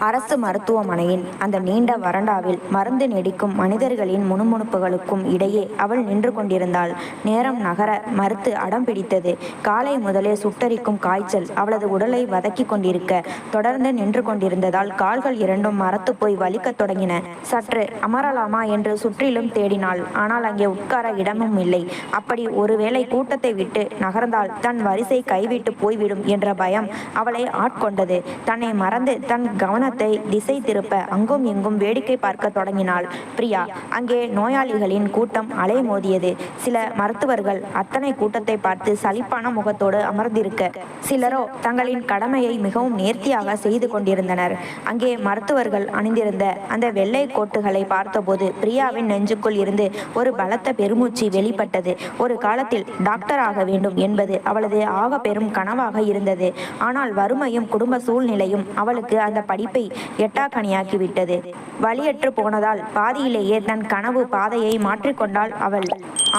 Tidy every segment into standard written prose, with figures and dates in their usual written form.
அரசு மருத்துவமனையின் அந்த நீண்ட வறண்டாவில் மருந்து நெடிக்கும் மனிதர்களின் முணுமுணுப்புகளுக்கும் இடையே அவள் நின்று கொண்டிருந்தாள். நேரம் நகர மறுத்து அடம் பிடித்தது. காலை முதலே சுட்டரிக்கும் காய்ச்சல் அவளது உடலை வதக்கி கொண்டிருக்க தொடர்ந்து நின்று கொண்டிருந்ததால் கால்கள் இரண்டும் மரத்து போய் வலிக்கத் தொடங்கின. சற்று அமரலாமா என்று சுற்றிலும் தேடினாள். ஆனால் அங்கே உட்கார இடமும் இல்லை. அப்படி ஒருவேளை கூட்டத்தை விட்டு நகர்ந்தால் தன் வரிசை கைவிட்டு போய்விடும் என்ற பயம் அவளை ஆட்கொண்டது. தன்னை மறந்து தன் கவனத்தை திசை திருப்ப அங்கும் இங்கும் வேடிக்கை பார்க்க தொடங்கினாள் பிரியா. அங்கே நோயாளிகளின் கூட்டம் அலை மோதியது. சில மருத்துவர்கள் அத்தனை கூட்டத்தை பார்த்து சலிப்பான முகத்தோடு அமர்ந்திருக்க, சிலரோ தங்களின் கடமையை மிகவும் நேர்த்தியாக செய்து கொண்டிருந்தனர். அங்கே மருத்துவர்கள் அணிந்திருந்த அந்த வெள்ளை கோட்டுகளை பார்த்தபோது பிரியாவின் நெஞ்சுக்குள் இருந்து ஒரு பலத்த பெருமூச்சு வெளிப்பட்டது. ஒரு காலத்தில் டாக்டர் ஆக வேண்டும் என்பது அவளது ஆக பெரும் கனவாக இருந்தது. ஆனால் வறுமையும் குடும்ப சூழ்நிலையும் அவளுக்கு அந்த படிப்பை எட்டாக்கனியாக்கிவிட்டது. வழியற்று போனதால் பாதியிலேயே தன் கனவு பாதையை மாற்றிக்கொண்டாள் அவள்.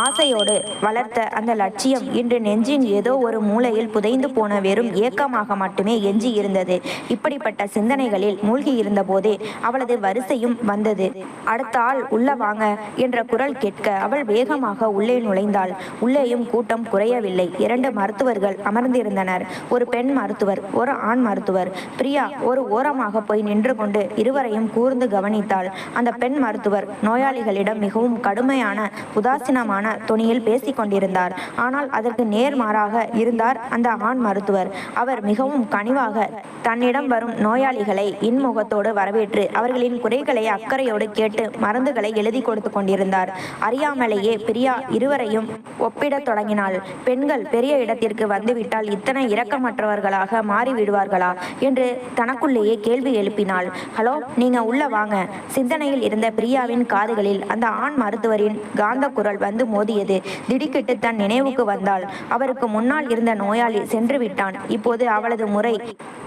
ஆசையோடு வளர்த்த அந்த லட்சியம் இன்று நெஞ்சின் ஏதோ ஒரு மூலையில் புதைந்து போன வெறும் ஏக்கமாக மட்டுமே எஞ்சி இருந்தது. இப்படிப்பட்ட சிந்தனைகளில் மூழ்கி இருந்த போதே அவளது வரிசையும் வந்தது. அடுத்த ஆள் உள்ள வாங்க என்ற குரல் கேட்க அவள் வேகமாக உள்ளே நுழைந்தாள். உள்ளேயும் கூட்டம் குறையவில்லை. 2 மருத்துவர்கள் அமர்ந்திருந்தனர். ஒரு பெண் மருத்துவர், ஒரு ஆண் மருத்துவர். பிரியா ஒரு ஓரமாக போய் நின்று கொண்டு இருவரையும் கூர்ந்து கவனித்தாள். அந்த பெண் மருத்துவர் நோயாளிகளிடம் மிகவும் கடுமையான உதாசீனமான தொனியில் பேசிக் கொண்டிருந்தார். ஆனால் அதற்கு நேர்மாறாக இருந்தார் அந்த ஆண் மருத்துவர். அவர் மிகவும் கனிவாக தன்னிடம் வரும் நோயாளிகளை இன்முகத்தோடு வரவேற்று அவர்களின் குறைகளை அக்கறையோடு கேட்டு மருந்துகளை எழுதி கொடுத்து கொண்டிருந்தார். அறியாமலேயே பிரியா இருவரையும் ஒப்பிடத் தொடங்கினாள். பெண்கள் பெரிய இடத்திற்கு வந்துவிட்டால் இத்தனை இரக்கமற்றவர்களாக மாறிவிடுவார்களா என்று தனக்குள்ளேயே கேள்வி எழுப்பினாள். ஹலோ, நீங்க உள்ள வாங்க. சிந்தனையில் இருந்த பிரியாவின் காதுகளில் அந்த ஆண் மருத்துவரின் காந்த குரல் வந்து மோதியது. திடுக்கிட்டு தன் நினைவுக்கு வந்தாள். அவருக்கு முன்னால் இருந்த நோயாளி சென்று விட்டான். இப்போது அவளது முறை.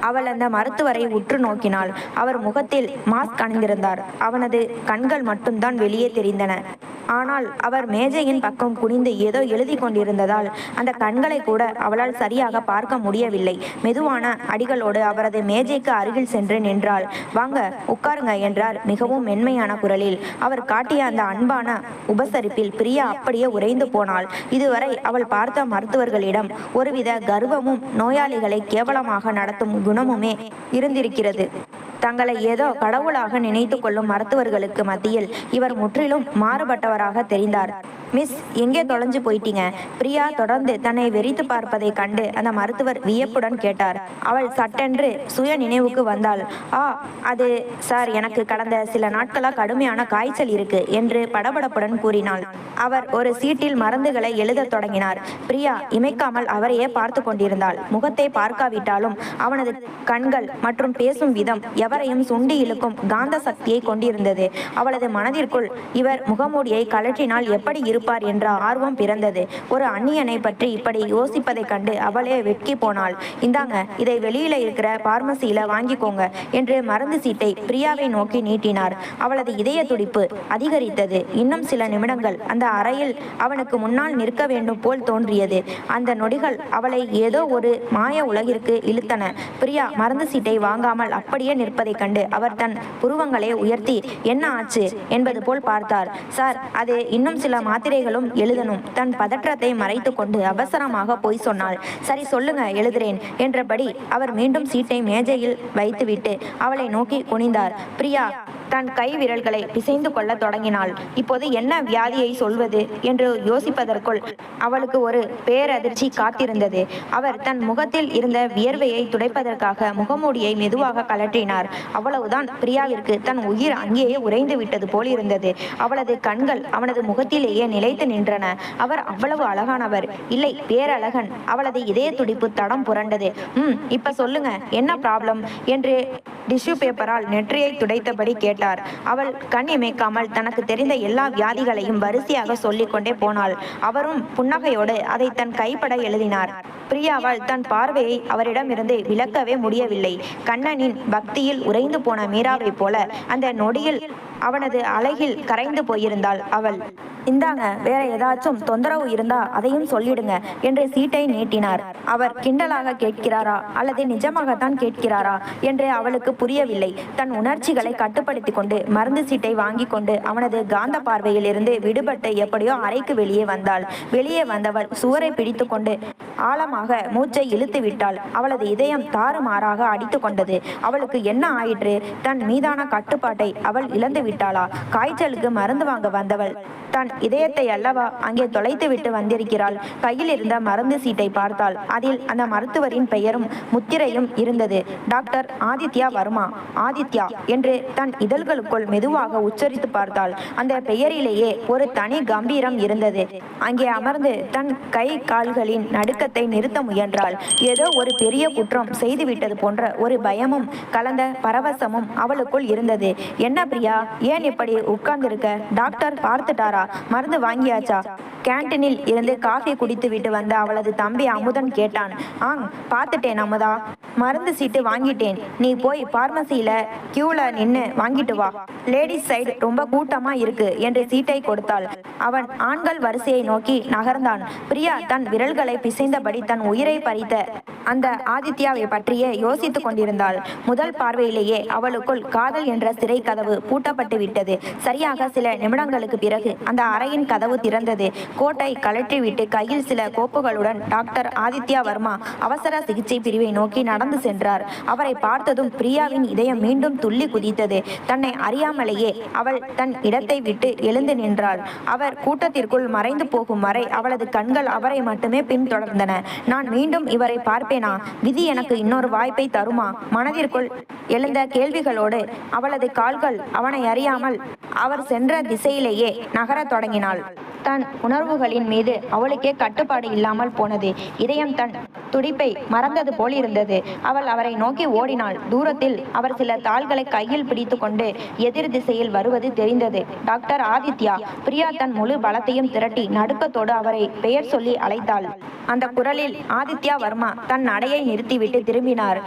அவள் அந்த மருத்துவரை உற்று நோக்கினாள். அவர் முகத்தில் மாஸ்க் அணிந்திருந்தார். அவனது கண்கள் மட்டும்தான் வெளியே தெரிந்தன. ஆனால் அவர் மேஜையின் பக்கம் குனிந்து ஏதோ எழுதி கொண்டிருந்ததால் அந்த கண்களை கூட அவளால் சரியாக பார்க்க முடியவில்லை. மெதுவான அடிகளோடு அவரது மேஜைக்கு அருகில் சென்று நின்றாள். வாங்க, உட்காருங்க என்றார் மிகவும் மென்மையான குரலில். அவர் காட்டிய அந்த அன்பான உபசரிப்பில் பிரியா அப்படியே உறைந்து போனாள். இதுவரை அவள் பார்த்த மருத்துவர்களிடம் ஒருவித கர்வமும் நோயாளிகளை கேவலமாக நடத்தும் குணமுமே இருந்திருக்கிறது. தங்களை ஏதோ கடவுளாக நினைத்து கொள்ளும் மருத்துவர்களுக்கு மத்தியில் இவர் முற்றிலும் மாறுபட்டவராக தெரிந்தார். மிஸ், எங்கே தொலைஞ்சு போயிட்டீங்க? பிரியா தொடர்ந்து தன்னை வெறித்து பார்ப்பதை கண்டு அந்த மருத்துவர் வியப்புடன் கேட்டார். அவள் சட்டென்று சுய நினைவுக்கு வந்தாள். அது சார், எனக்கு கடந்த சில நாட்களா கடுமையான காய்ச்சல் இருக்கு என்று படபடப்புடன் கூறினாள். அவர் ஒரு சீட்டில் மருந்துகளை எழுதத் தொடங்கினார். பிரியா இமைக்காமல் அவரையே பார்த்து கொண்டிருந்தாள். முகத்தை பார்க்காவிட்டாலும் அவனது கண்கள் மற்றும் பேசும் விதம் எவரையும் சுண்டி இழுக்கும் காந்த சக்தியை கொண்டிருந்தது. அவளது மனதிற்குள் இவர் முகமூடியை கழற்றினால் எப்படி இருப்பார் என்ற ஆர்வம் பிறந்தது. ஒரு அந்நியனை பற்றி இப்படி யோசிப்பதை கண்டு அவளே வெட்கி போனாள். இந்தாங்க, இதை வெளியில இருக்கிற பார்மசியில வாங்கிக்கோங்க என்று மருந்து சீட்டை பிரியாவை நோக்கி நீட்டினார். அவளது இதய துடிப்பு அதிகரித்தது. இன்னும் சில நிமிடங்கள் அந்த அறையில் அவனுக்கு முன்னால் நிற்க வேண்டும் போல் தோன்றியது. அந்த நொடிகள் அவளை ஏதோ ஒரு மாய உலகிற்கு இழுத்தன. பிரியா மருந்து சீட்டை வாங்காமல் அப்படியே நிற்பதை கண்டு அவர் தன் புருவங்களை உயர்த்தி என்ன ஆச்சு என்பது போல் பார்த்தார். சார், அது இன்னும் சில மாத்திரைகளும் எழுதணும். தன் பதற்றத்தை மறைத்து கொண்டு அவசரமாக போய் சொன்னாள். சரி, சொல்லுங்க, எழுதுறேன் என்றபடி அவர் மீண்டும் சீட்டை மேஜையில் வைத்துவிட்டு அவளை நோக்கி குனிந்தார். பிரியா தன் கை விரல்களை பிசைந்து கொள்ள தொடங்கினாள். இப்போது என்ன வியாதியை சொல்வது என்று யோசிப்பதற்குள் அவளுக்கு ஒரு பேரதிர்ச்சி காத்திருந்தது. அவர் தன் முகத்தில் இருந்த வியர்வையை துடைப்பதற்காக முகமூடியை மெதுவாக கழற்றினார். அவ்வளவுதான். பிரியாவிற்கு தன் உயிர் அங்கேயே உறைந்து விட்டது போல் இருந்தது. அவளது கண்கள் அவனது முகத்திலேயே நிலைத்து நின்றன. அவர் அவ்வளவு அழகானவர், இல்லை பேரழகன். அவளது இதய துடிப்பு தடம் புரண்டது. இப்ப சொல்லுங்க, என்ன ப்ராப்ளம் என்று டிஷ்யூ பேப்பரால் நெற்றியை துடைத்தபடி கேட்டார். அவள் கண் இமைக்காமல் தனக்கு தெரிந்த எல்லா வியாதிகளையும் வரிசையாக சொல்லிக் கொண்டே போனாள். அவரும் புன்னகையோடு அதை தன் கைப்பட எழுதினார். பிரியாவால் தன் பார்வையை அவரிடமிருந்து விலக்கவே முடியவில்லை. கண்ணனின் பக்தியில் உறைந்து போன மீராவை போல அந்த நொடியில் அவனது அழகில் கரைந்து போயிருந்தாள் அவள். இந்தாங்க, வேற ஏதாச்சும் தொந்தரவு இருந்தா அதையும் சொல்லிடுங்க என்று சீட்டை நீட்டினார். அவர் கிண்டலாக கேட்கிறாரா அல்லது நிஜமாகத்தான் கேட்கிறாரா என்று அவளுக்கு புரியவில்லை. தன் உணர்ச்சிகளை கட்டுப்படுத்தி கொண்டு மருந்து சீட்டை வாங்கி கொண்டு அவனது காந்த பார்வையில் இருந்து விடுபட்டு எப்படியோ அறைக்கு வெளியே வந்தாள். வெளியே வந்தவள் சுவரை பிடித்து கொண்டு ஆழமாக மூச்சை இழுத்து விட்டாள். அவளது இதயம் தாறுமாறாக அடித்து கொண்டது. அவளுக்கு என்ன ஆயிற்று? தன் மீதான கட்டுப்பாட்டை அவள் இழந்து விட்டாளா? காய்ச்சலுக்கு மருந்து வாங்க வந்தவள் தன் இதயத்தை அல்லவா அங்கே தொலைத்து விட்டு வந்திருக்கிறாள். கையில் இருந்த மருந்து சீட்டை பார்த்தாள். அதில் அந்த மருத்துவரின் பெயரும் முத்திரையும் இருந்தது. டாக்டர் ஆதித்யா வர்மா. ஆதித்யா என்று தன் இதழ்களுக்குள் மெதுவாக உச்சரித்து பார்த்தாள். அந்த பெயரிலேயே ஒரு தனி கம்பீரம் இருந்தது. அங்கே அமர்ந்து தன் கை கால்களின் நடுக்கத்தை நிறுத்த முயன்றாள். ஏதோ ஒரு பெரிய குற்றம் செய்துவிட்டது போன்ற ஒரு பயமும் கலந்த பரவசமும் அவளுக்குள் இருந்தது. என்ன பிரியா, ஏன் இப்படி உட்கார்ந்திருக்க? டாக்டர் பார்த்துட்டாரா? மருந்து வாங்கியாச்சா? கேன்டீனில் இருந்து காஃபி குடித்து விட்டு வந்த அவளது தம்பி அமுதன் கேட்டான். பார்த்துட்டேன் அமுதா, மருந்து சீட்டு வாங்கிட்டேன். நீ போய் பார்மசியில கியூல நின்று வாங்கிட்டு வா. லேடிஸ் சைடு ரொம்ப கூட்டமா இருக்கு என்று சீட்டை கொடுத்தாள். அவன் ஆண்கள் வரிசையை நோக்கி நகர்ந்தான். பிரியா தன் விரல்களை பிசைந்தபடி தன் உயிரை பறித்த அந்த ஆதித்யாவை பற்றியே யோசித்துக் கொண்டிருந்தாள். முதல் பார்வையிலேயே அவளுக்குள் காதல் என்ற சிறை கதவு பூட்டப்பட்டு விட்டது. சரியாக சில நிமிடங்களுக்கு பிறகு அந்த அறையின் கதவு திறந்தது. கோட்டை கழற்றிவிட்டு கையில் சில கோப்புகளுடன் டாக்டர் ஆதித்யா வர்மா அவசர சிகிச்சை பிரிவை நோக்கி நடந்து சென்றார். அவரை பார்த்ததும் பிரியாவின் இதயம் மீண்டும் துள்ளி குதித்தது. தன்னை அறியாமலேயே அவள் தன் இடத்தை விட்டு எழுந்து நின்றாள். அவர் கூட்டத்திற்குள் மறைந்து போகும் வரை அவளது கண்கள் அவரை மட்டுமே பின்தொடர்ந்தன. நான் மீண்டும் இவரை பார்ப்பேனா? விதி எனக்கு இன்னொரு வாய்ப்பை தருமா? மனதிற்குள் எழுந்த கேள்விகளோடு அவளது கால்கள் அவனை அறியாமல் அவர் சென்ற திசையிலேயே நகரத் தொடங்கினாள். தன் உணர்வுகளின் மீது அவளுக்கே கட்டுப்பாடு இல்லாமல் போனது. இதயம் தன் துடிப்பை மறந்தது போல் இருந்தது. அவள் அவரை நோக்கி ஓடினாள். தூரத்தில் அவர் சில தாள்களை கையில் பிடித்து கொண்டு எதிர் திசையில் வருவது தெரிந்தது. டாக்டர் ஆதித்யா. பிரியா தன் முழு பலத்தையும் திரட்டி நடுக்கத்தோடு அவரை பெயர் சொல்லி அழைத்தாள். அந்த குரலில் ஆதித்யா வர்மா தன் நடையை நிறுத்திவிட்டு திரும்பினார்.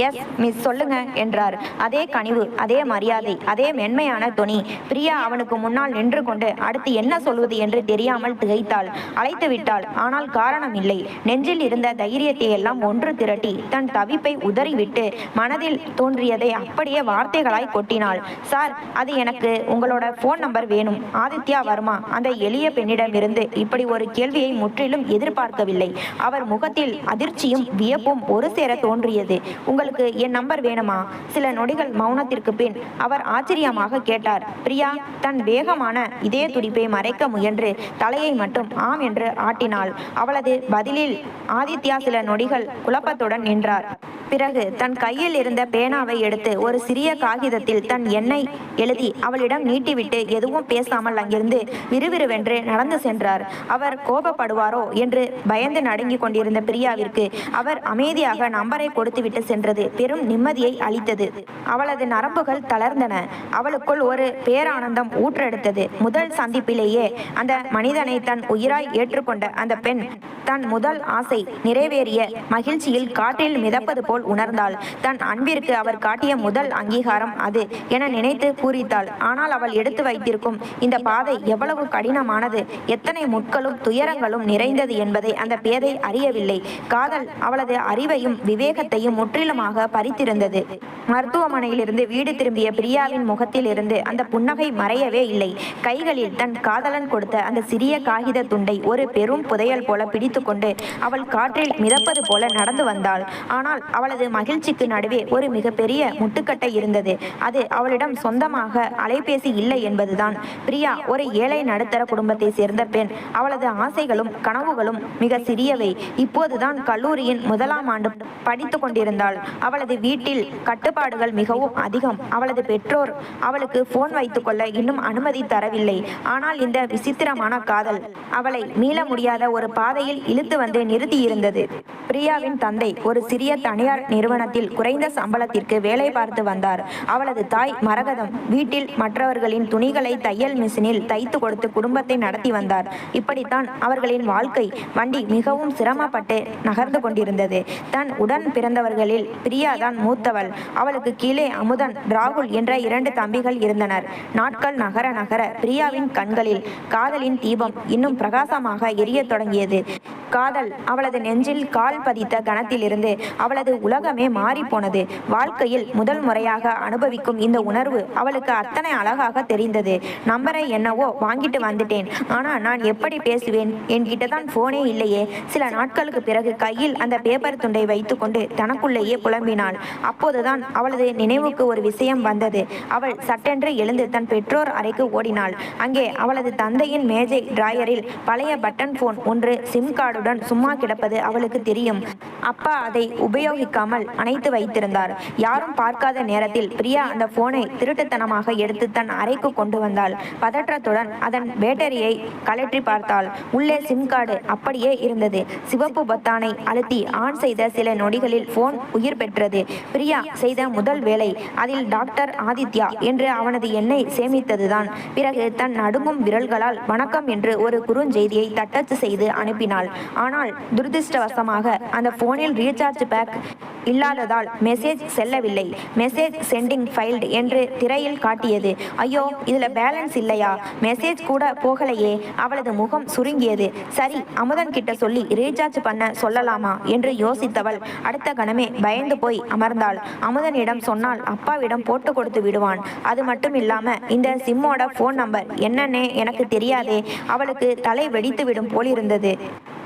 எஸ் மிஸ், சொல்லுங்க என்றார். அதே கனிவு, அதே மரியாதை, அதே மென்மையான தொனி. பிரியா அவனுக்கு முன்னால் நின்று கொண்டு அடுத்து என்ன சொல்வது என்று தெரியாமல் திகைத்தாள். அழைத்து விட்டாள். ஆனால் காரணம் இல்லை. நெஞ்சில் இருந்த தைரியத்தை எல்லாம் ஒன்று திரட்டி தன் தவிப்பை உதறிவிட்டு மனதில் தோன்றியதை அப்படியே வார்த்தைகளாய் கொட்டினாள். சார், அது எனக்கு உங்களோட போன் நம்பர் வேணும். ஆதித்யா வர்மா அந்த எளிய பெண்ணிடமிருந்து இப்படி ஒரு கேள்வியை முற்றிலும் எதிர்பார்க்கவில்லை. அவர் முகத்தில் அதிர்ச்சியும் வியப்பும் ஒரு சேர தோன்றியது. உங்களுக்கு என் நம்பர் வேணுமா? சில நொடிகள் மௌனத்திற்கு பின் அவர் ஆச்சரியமாக கேட்டார். பிரியா தன் வேகமான இதய துடிப்பை மறைக்க முயன்று தலையை மட்டும் ஆம் என்று ஆட்டினாள். அவளது பதிலில் ஆதித்யா சில நொடிகள் குழப்பத்துடன் நின்றார். பிறகு தன் கையில் இருந்த பேனாவை எடுத்து ஒரு சிறிய காகிதத்தில் தன் எண்ணை எழுதி அவளிடம் நீட்டிவிட்டு எதுவும் பேசாமல் அங்கிருந்து விறுவிறுவென்று நடந்து சென்றார். அவர் கோபப்படுவாரோ என்று பயந்து நடுங்கிக் கொண்டிருந்த பிரியாவிற்கு அவர் அமைதியாக நம்பரை கொடுத்துவிட்டு சென்றது பெரும் நிம்மதியை அளித்தது. அவளது நரம்புகள் தளர்ந்தன. அவளுக்குள் ஒரு பேரானந்தம் ஊற்றெடுத்தது. முதல் சந்திப்பிலேயே அந்த மனிதனை தன் உயிராய் ஏற்றுக்கொண்ட அந்த பெண் தன் முதல் ஆசை நிறைவேறிய மகிழ்ச்சியில் காற்றில் மிதப்பது போல் உணர்ந்தாள். தன் அன்பிற்கு அவர் காட்டிய முதல் அங்கீகாரம் அது என நினைத்து பூரித்தாள். ஆனால் அவள் எடுத்து வைத்திருக்கும் இந்த பாதை எவ்வளவு கடினமானது, எத்தனை முட்களும் துயரங்களும் நிறைந்தது என்பதை அந்த பேதை அறியவில்லை. காதல் அவளது அறிவையும் விவேகத்தையும் முற்றிலுமாக பறித்திருந்தது. மருத்துவமனையிலிருந்து வீடு திரும்பிய பிரியாவின் முகத்தில் இருந்து அந்த புன்னகை மறையவே இல்லை. கைகளில் தன் காதலன் கொடுத்த அந்த சிறிய காகித துண்டை ஒரு பெரும் புதையல் போல பிடித்துக்கொண்டு அவள் காற்றில் மிதப்பது போல நடந்து வந்தாள். ஆனால் அவளது மகிழ்ச்சிக்கு நடுவே ஒரு மிகப்பெரிய முட்டுக்கட்டை இருந்தது. அது அவளிடம் சொந்தமாக அலைபேசி இல்லை என்பதுதான். பிரியா ஒரு ஏழை நடுத்தர குடும்பத்தை சேர்ந்த பெண். அவளது ஆசைகளும் கனவுகளும் மிக சிறியவை. இப்போதுதான் கல்லூரியின் முதலாம் ஆண்டு படித்து கொண்டிருந்தாள். அவளது வீட்டில் கட்டுப்பாடுகள் மிகவும் அதிகம். அவளது பெற்றோர் அவளுக்கு போன் வைத்துக் கொள்ள இன்னும் அனுமதி தரவில்லை. ஆனால் இந்த விசித்திரமான காதல் அவளை மீள முடியாத ஒரு பாதையில் இழுத்து வந்து நிறுத்தியிருந்தது. பிரியாவின் தந்தை ஒரு சிறிய தனியார் நிறுவனத்தில் குறைந்த சம்பளத்திற்கு வேலை பார்த்து வந்தார். அவளது தாய் மரகதம் வீட்டில் மற்றவர்களின் துணிகளை தையல் மிஷினில் தைத்து கொடுத்து குடும்பத்தை நடத்தி வந்தார். இப்படித்தான் அவர்களின் வாழ்க்கை வண்டி மிகவும் சிரமப்பட்டு நகர்ந்து கொண்டிருந்தது. தன் உடன் பிறந்தவர்களில் பிரியாதான் மூத்தவள். அவளுக்கு கீழே அமுதன், ராகுல் என்ற 2 தம்பிகள் இருந்தனர். நாட்கள் நகர நகர பிரியாவின் கண்களில் காதலின் தீபம் இன்னும் பிரகாசமாக எரியத் தொடங்கியது. காதல் அவளது நெஞ்சில் கால் பதித்த கணத்திலிருந்து அவளது உலகமே மாறிப்போனது. வாழ்க்கையில் முதல் முறையாக அனுபவிக்கும் இந்த உணர்வு அவளுக்கு அத்தனை அழகாக தெரிந்தது. நம்பரை என்னவோ வாங்கிட்டு வந்துட்டேன், ஆனா நான் எப்படி பேசுவேன்? என்கிட்ட தான் போனே இல்லையே. சில நாட்களுக்கு பிறகு கையில் அந்த பேப்பர் துண்டை வைத்துக்கொண்டு தனக்குள்ளேயே புலம்பினாள். அப்போதுதான் அவளது நினைவுக்கு ஒரு விஷயம் வந்தது. அவள் சட்டென்று எழுந்து தன் பெற்றோர் அறைக்கு ஓடினாள். அங்கே அவளது தந்தையின் மேஜை டிராயரில் பழைய பட்டன் போன் ஒன்று சிம் கார்டுடன் சும்மா கிடப்பது அவளுக்கு தெரியும். அப்பா அதை உபயோகிக்காமல் அணைத்து வைத்திருந்தார். யாரும் பார்க்காத நேரத்தில் பிரியா அந்த போனை திருட்டுத்தனமாக எடுத்து தன் அறைக்கு கொண்டு வந்தாள். பதற்றத்துடன் அதன் பேட்டரியை கழற்றி பார்த்தாள். உள்ளே சிம் கார்டு அப்படியே இருந்தது. சிவப்பு பொத்தானை அழுத்தி ஆன் செய்த சில நொடிகளில் போன் உயிர் பெற்றது. பிரியா செய்த முதல் வேலை அதில் டாக்டர் ஆதித்யா என்று அவனது எண்ணை சேமித்ததுதான். பிறகு தன் நடுங்கும் விரல்களால் வணக்கம் என்று ஒரு குறுஞ்செய்தியை தட்டச்சு செய்து அனுப்பினாள். ஆனால் துரதிருஷ்டவசமாக அந்த போனில் ரீசார்ஜ் பேக் இல்லாததால் மெசேஜ் செல்லவில்லை. மெசேஜ் சென்டிங் ஃபைல்டு என்று திரையில் காட்டியது. ஐயோ, இதுல பேலன்ஸ் இல்லையா? மெசேஜ் கூட போகலையே. அவளது முகம் சுருங்கியது. சரி, அமுதன் கிட்ட சொல்லி ரீசார்ஜ் பண்ண சொல்லலாமா என்று யோசித்தவள் அடுத்த கணமே பயந்து போய் அமர்ந்தாள். அமுதனிடம் சொன்னால் அப்பாவிடம் போட்டு கொடுத்து விடுவான். அது மட்டும் இல்லாம இந்த சிம்மோட போன் நம்பர் என்னன்னே எனக்கு தெரியாதே. அவளுக்கு தலை வெடித்து விடும் போலிருந்தது.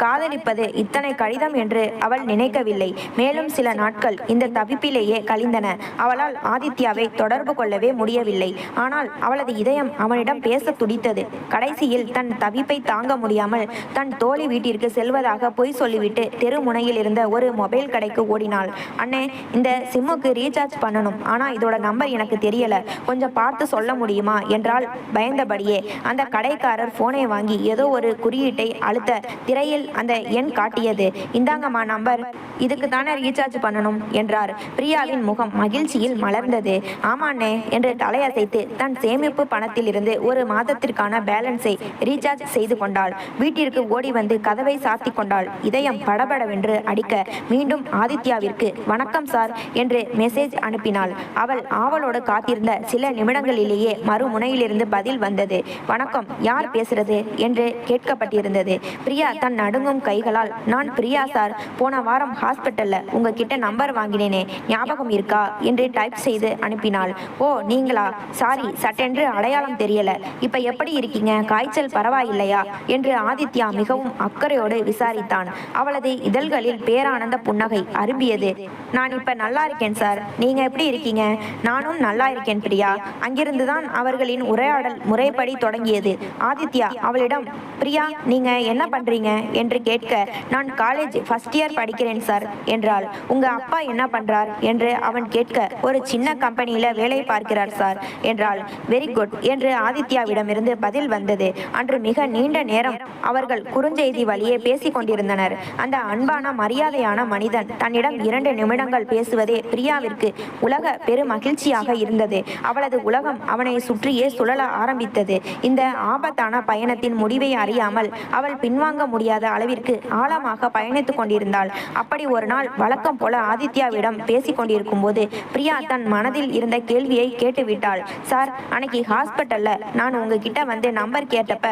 காதலிப்பது இத்தனை கடிதம் என்று அவள் நினைக்கவில்லை. மேலும் சில நாட்கள் இந்த தவிப்பிலேயே கழிந்தன. அவளால் ஆதித்யாவை தொடர்பு கொள்ளவே முடியவில்லை. ஆனால் அவளது இதயம் அவனிடம் பேச துடித்தது. கடைசியில் தன் தவிப்பை தாங்க முடியாமல் தன் தோழி வீட்டிற்கு செல்வதாக பொய் சொல்லிவிட்டு தெரு முனையில் இருந்த ஒரு மொபைல் கடைக்கு ஓடினாள். அண்ணே, இந்த சிம்முக்கு ரீசார்ஜ் பண்ணணும், ஆனா இதோட நம்பர் எனக்கு தெரியல, கொஞ்சம் பார்த்து சொல்ல முடியுமா என்றால் பயந்தபடியே. அந்த கடைக்காரர் போனை வாங்கி ஏதோ ஒரு குறியீட்டை அழுத்த திரையில் அந்த எண் காட்டியது. இந்தாங்கம்மா நம்பர், இதுக்கு தானே ரீசார்ஜ் பண்ணணும் என்றார். பிரியாவின் முகம் மகிழ்ச்சியில் மலர்ந்தது. ஆமாண்ணே என்று தலையசைத்து தன் சேமிப்பு பணத்தில் இருந்து ஒரு மாதத்திற்கான பேலன்ஸை ரீசார்ஜ் செய்து கொண்டாள். வீட்டிற்கு ஓடி வந்து கதவை சாத்தி கொண்டாள். இதயம் படபடவென்று அடிக்க மீண்டும் ஆதித்யாவிற்கு வணக்கம் சார் என்று மெசேஜ் அனுப்பினாள். அவள் ஆவலோடு காத்திருந்த சில நிமிடங்களிலேயே மறுமுனையிலிருந்து பதில் வந்தது. வணக்கம், யார் பேசுறது என்று கேட்கப்பட்டிருந்தது. பிரியா தன் நடுங்கும் கைகளால், நான் பிரியா சார், போன வாரம் ஹாஸ்பிட்டல்ல உங்ககிட்ட நம்பர் வாங்கினேனே, ஞாபகம் இருக்கா என்று டைப் செய்து அனுப்பினாள். ஓ, நீங்களா? சாரி, சட்டென்று அடையாளம் தெரியல. இப்ப எப்படி இருக்கீங்க? காய்ச்சல் பரவாயில்லையா என்று ஆதித்யா மிகவும் அக்கறையோடு விசாரித்தான். அவளது இதழ்களில் பேரானந்த புன்னகை அரும்பியது. நான் இப்ப நல்லா இருக்கேன் சார், நீங்க எப்படி இருக்கீங்க? நானும் நல்லா இருக்கேன் பிரியா. அங்கிருந்துதான் அவர்களின் உரையாடல் முறைப்படி தொடங்கியது. ஆதித்யா அவளிடம், பிரியா நீங்க என்ன பண்றீங்க என்று கேட்க, நான் காலேஜ் ஃபர்ஸ்ட் இயர் படிக்கிறேன் சார் என்றாள். உங்க அப்பா என்ன பண்றார் என்று அவன் கேட்க, ஒரு சின்ன கம்பெனியில வேலை பார்க்கிறார் சார் என்றாள். வெரி குட் என்று ஆதித்யாவிடமிருந்து பதில் வந்தது. அன்று மிக நீண்ட நேரம் அவர்கள் குறுஞ்செய்தி வழியே பேசிக் கொண்டிருந்தனர். அந்த அன்பான மரியாதையான மனிதன் தன்னிடம் 2 நிமிடங்கள் பேசுவதே பிரியாவிற்கு உலக பெரு மகிழ்ச்சியாக இருந்தது. அவளது உலகம் அவனை சுற்றியே சுழல ஆரம்பித்தது. இந்த ஆபத்தான பயணத்தின் முடிவை அறியாமல் அவள் பின்வாங்க முடியாத அளவிற்கு ஆழமாக பயணித்துக் கொண்டிருந்தாள். அப்படி ஒரு நாள் வழக்கம் போல ஆதித்யாவிடம் பேசிக் கொண்டிருக்கும் போது பிரியா தன் மனதில் இருந்த கேள்வியை கேட்டுவிட்டாள். சார், அன்னைக்கு ஹாஸ்பிட்டல்ல நான் உங்ககிட்ட வந்து நம்பர் கேட்டப்ப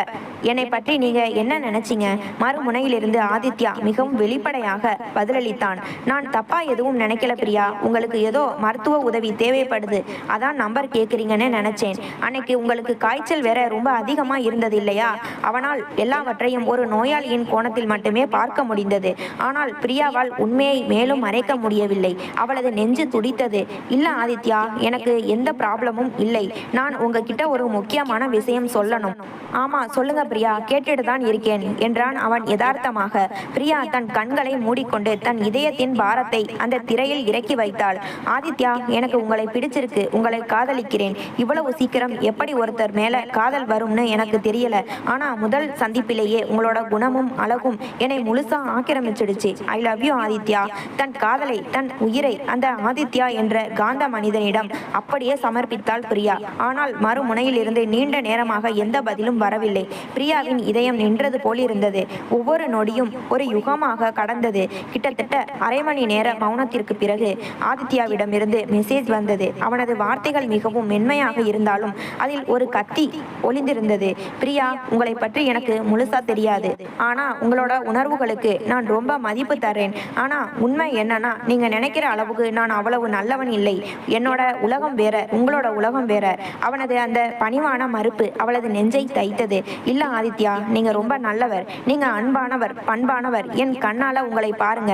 என்னை பற்றி நீங்க என்ன நினைச்சீங்க? மறுமுனையிலிருந்து ஆதித்யா மிகவும் வெளிப்படையாக பதிலளித்தான். நான் தப்பா எதுவும் நினைக்கல பிரியா, உங்களுக்கு ஏதோ மருத்துவ உதவி தேவைப்படுது, அதான் நம்பர் கேட்குறீங்கன்னு நினைச்சேன். அன்னைக்கு உங்களுக்கு காய்ச்சல் வேற ரொம்ப அதிகமா இருந்தது இல்லையா? அவனால் எல்லாவற்றையும் ஒரு நோயாளியின் கோணத்தில் மட்டுமே பார்க்க முடிந்தது. ஆனால் பிரியாவால் உண்மையை மேலும் மறைக்க முடியவில்லை. அவளது நெஞ்சு துடித்தது. இல்ல ஆதித்யா, எனக்கு எந்த ப்ராப்ளமும் இல்லை. நான் உங்ககிட்ட ஒரு முக்கியமான விஷயம் சொல்லணும். ஆமா சொல்லுங்க பிரியா, கேட்டுட்டு தான் இருக்கேன் என்றான் அவன் யதார்த்தமாக. பிரியா தன் கண்களை மூடிக்கொண்டு தன் இதயத்தின் பாரத்தை அந்த திரையில் இறக்கி வைத்தாள். ஆதித்யா, எனக்கு உங்களை பிடிச்சிருக்கு, உங்களை காதலிக்கிறேன். இவ்வளவு சீக்கிரம் எப்படி ஒருத்தர் மேல காதல் வரும்னு எனக்கு தெரியல. ஆனா முதல் சந்திப்பிலேயே உங்களோட குணமும் அளவும் அழகும் என்னை முழுசா ஆக்கிரமிச்சிடுச்சு. I love you Aditya. தன் காதலை, தன் உயிரை அந்த ஆதித்யா என்ற காந்த மனிதனிடம் அப்படியே சமர்ப்பித்தாள் பிரியா. ஆனால் மறுமுனையில் இருந்து நீண்ட நேரமாக எந்த பதிலும் வரவில்லை. பிரியாவின் இதயம் நின்றது போல் இருந்தது. ஒவ்வொரு நொடியும் ஒரு யுகமாக கடந்தது. கிட்டத்தட்ட அரை மணி நேர மௌனத்திற்கு பிறகு ஆதித்யாவிடமிருந்து மெசேஜ் வந்தது. அவனது வார்த்தைகள் மிகவும் மென்மையாக இருந்தாலும் அதில் ஒரு கத்தி ஒளிந்திருந்தது. பிரியா, உங்களை பற்றி எனக்கு முழுசா தெரியாது. ஆனா உங்களோட உணர்வுகளுக்கு நான் ரொம்ப மதிப்பு தர்றேன். ஆனா உண்மை என்னன்னா, நீங்க நினைக்கிற அளவுக்கு நான் அவ்வளவு நல்லவன் இல்லை. என்னோட உலகம் வேற, உங்களோட உலகம் வேற. அவனது அந்த பணிவான மறுப்பு அவளது நெஞ்சை தைத்தது. இல்ல ஆதித்யா, நீங்க ரொம்ப நல்லவர். நீங்க அன்பானவர், பண்பானவர். என் கண்ணால உங்களை பாருங்க.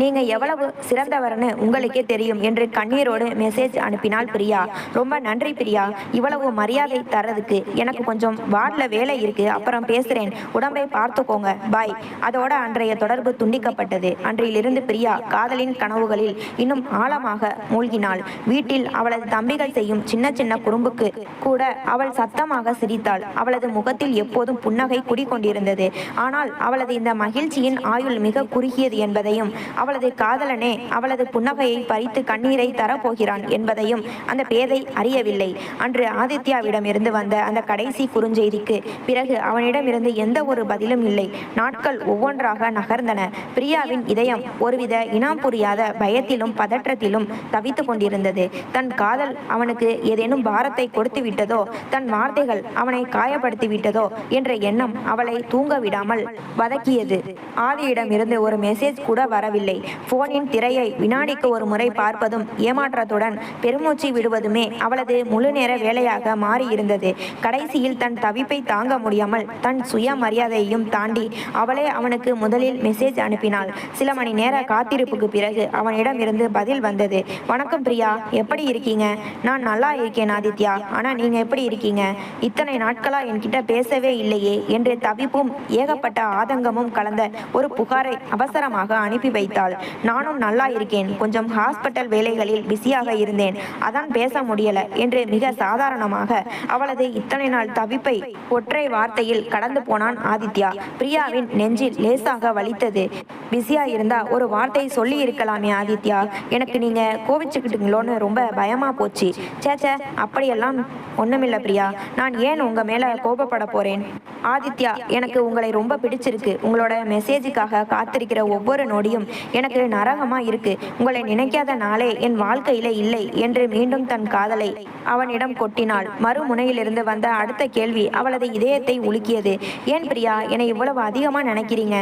நீங்க எவ்வளவு சிறந்தவர்னு உங்களுக்கே தெரியும் என்று கண்ணீரோடு மெசேஜ் அனுப்பினாள் பிரியா. ரொம்ப நன்றி பிரியா, இவ்வளவு மரியாதை தர்றதுக்கு. எனக்கு கொஞ்சம் வார்டில் வேலை இருக்கு, அப்புறம் பேசுறேன். உடம்பை பார்த்துக்கோங்க, பாய். அதோட அன்றைய தொடர்பு துண்டிக்கப்பட்டது. அன்றிலிருந்து பிரியா காதலின் கனவுகளில் இன்னும் ஆழமாக மூழ்கினாள். வீட்டில் அவளது தம்பிகள் செய்யும் சின்ன சின்ன குறும்புக்கு கூட அவள் சத்தமாக சிரித்தாள். அவளது முகத்தில் எப்போதும் புன்னகை குடிக்கொண்டிருந்தது. ஆனால் அவளது இந்த மகிழ்ச்சியின் ஆயுள் மிக குறுகியது என்பதையும், அவளது காதலனே அவளது புன்னகையை பறித்து கண்ணீரை தரப்போகிறான் என்பதையும் அந்த பேதை அறியவில்லை. அன்று ஆதித்யாவிடமிருந்து வந்த அந்த கடைசி குறுஞ்செய்திக்கு பிறகு அவனிடமிருந்து எந்த ஒரு பதிலும் இல்லை. நாட்கள் ஒவ்வொன்றாக நகர்ந்தன. பிரியாவின் இதயம் ஒருவித இனம் புரியாத பயத்திலும் பதற்றத்திலும் தவித்து கொண்டிருந்தது. தன் காதல் அவனுக்கு ஏதேனும் பாரத்தை கொடுத்து விட்டதோ, தன் வார்த்தைகள் அவனை காயப்படுத்தி விட்டதோ என்ற எண்ணம் அவளை தூங்க விடாமல் வதக்கியது. ஆதியிடமிருந்து ஒரு மெசேஜ் கூட வரவில்லை. போனின் திரையை வினாடிக்கு ஒரு முறை பார்ப்பதும் ஏமாற்றத்துடன் பெருமூச்சு விடுவதுமே அவளது முழு நேர வேலையாக மாறியிருந்தது. கடைசியில் தன் தவிப்பை தாங்க முடியாமல் தன் சுயமரியாதையையும் தாண்டி அவளே அவனுக்கு முதலில் மெசேஜ் அனுப்பினாள். சில மணி நேர காத்திருப்புக்கு பிறகு அவனிடம் இருந்து பதில் வந்தது. வணக்கம் பிரியா, எப்படி இருக்கீங்க? நான் நல்லா இருக்கேன் ஆதித்யா. ஆனா நீங்க எப்படி இருக்கீங்க? இத்தனை நாட்களா என்கிட்ட பேசவே இல்லையே என்று தவிப்பும் ஏகப்பட்ட ஆதங்கமும் கலந்த ஒரு புகாரை அவசரமாக அனுப்பி வைத்தாள். நானும் நல்லா இருக்கேன், கொஞ்சம் ஹாஸ்பிட்டல் வேலைகளில் பிஸியாக இருந்தேன், அதான் பேச முடியல என்று மிக சாதாரணமாக அவளது இத்தனை நாள் தவிப்பை ஒற்றை வார்த்தையில் கடந்து போனான் ஆதித்யா. பிரியாவின் நெஞ்சில் லேசாக வலித்தது. பிஸியா இருந்தா ஒரு வார்த்தை சொல்லி இருக்கலாமே ஆதித்யா, எனக்கு நீங்க கோவிச்சுக்கிட்டீங்களோன்னு ரொம்ப பயமா போச்சு. சேச்சே, அப்படியெல்லாம் ஒண்ணுமில்ல பிரியா, நான் ஏன் உங்க மேல கோபப்பட போறேன்? ஆதித்யா, எனக்கு உங்களை ரொம்ப பிடிச்சிருக்கு. உங்களோட மெசேஜுக்காக காத்திருக்கிற ஒவ்வொரு நொடியும் எனக்கு நரகமா இருக்கு. உங்களை நினைக்காத நாளே என் வாழ்க்கையில இல்லை என்று மீண்டும் தன் காதலை அவனிடம் கொட்டினாள். மறுமுனையிலிருந்து வந்த அடுத்த கேள்வி அவளது இதயத்தை உலுக்கியது. ஏன் பிரியா, என்னை இவ்வளவு அதிகமா நினைக்கிறீங்க?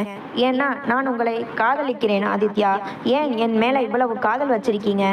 ஏன்னா நான் உங்களை காதலிக்கிறேன் ஆதித்யா. ஏன் என் மேல இவ்வளவு காதல் வச்சிருக்கீங்க?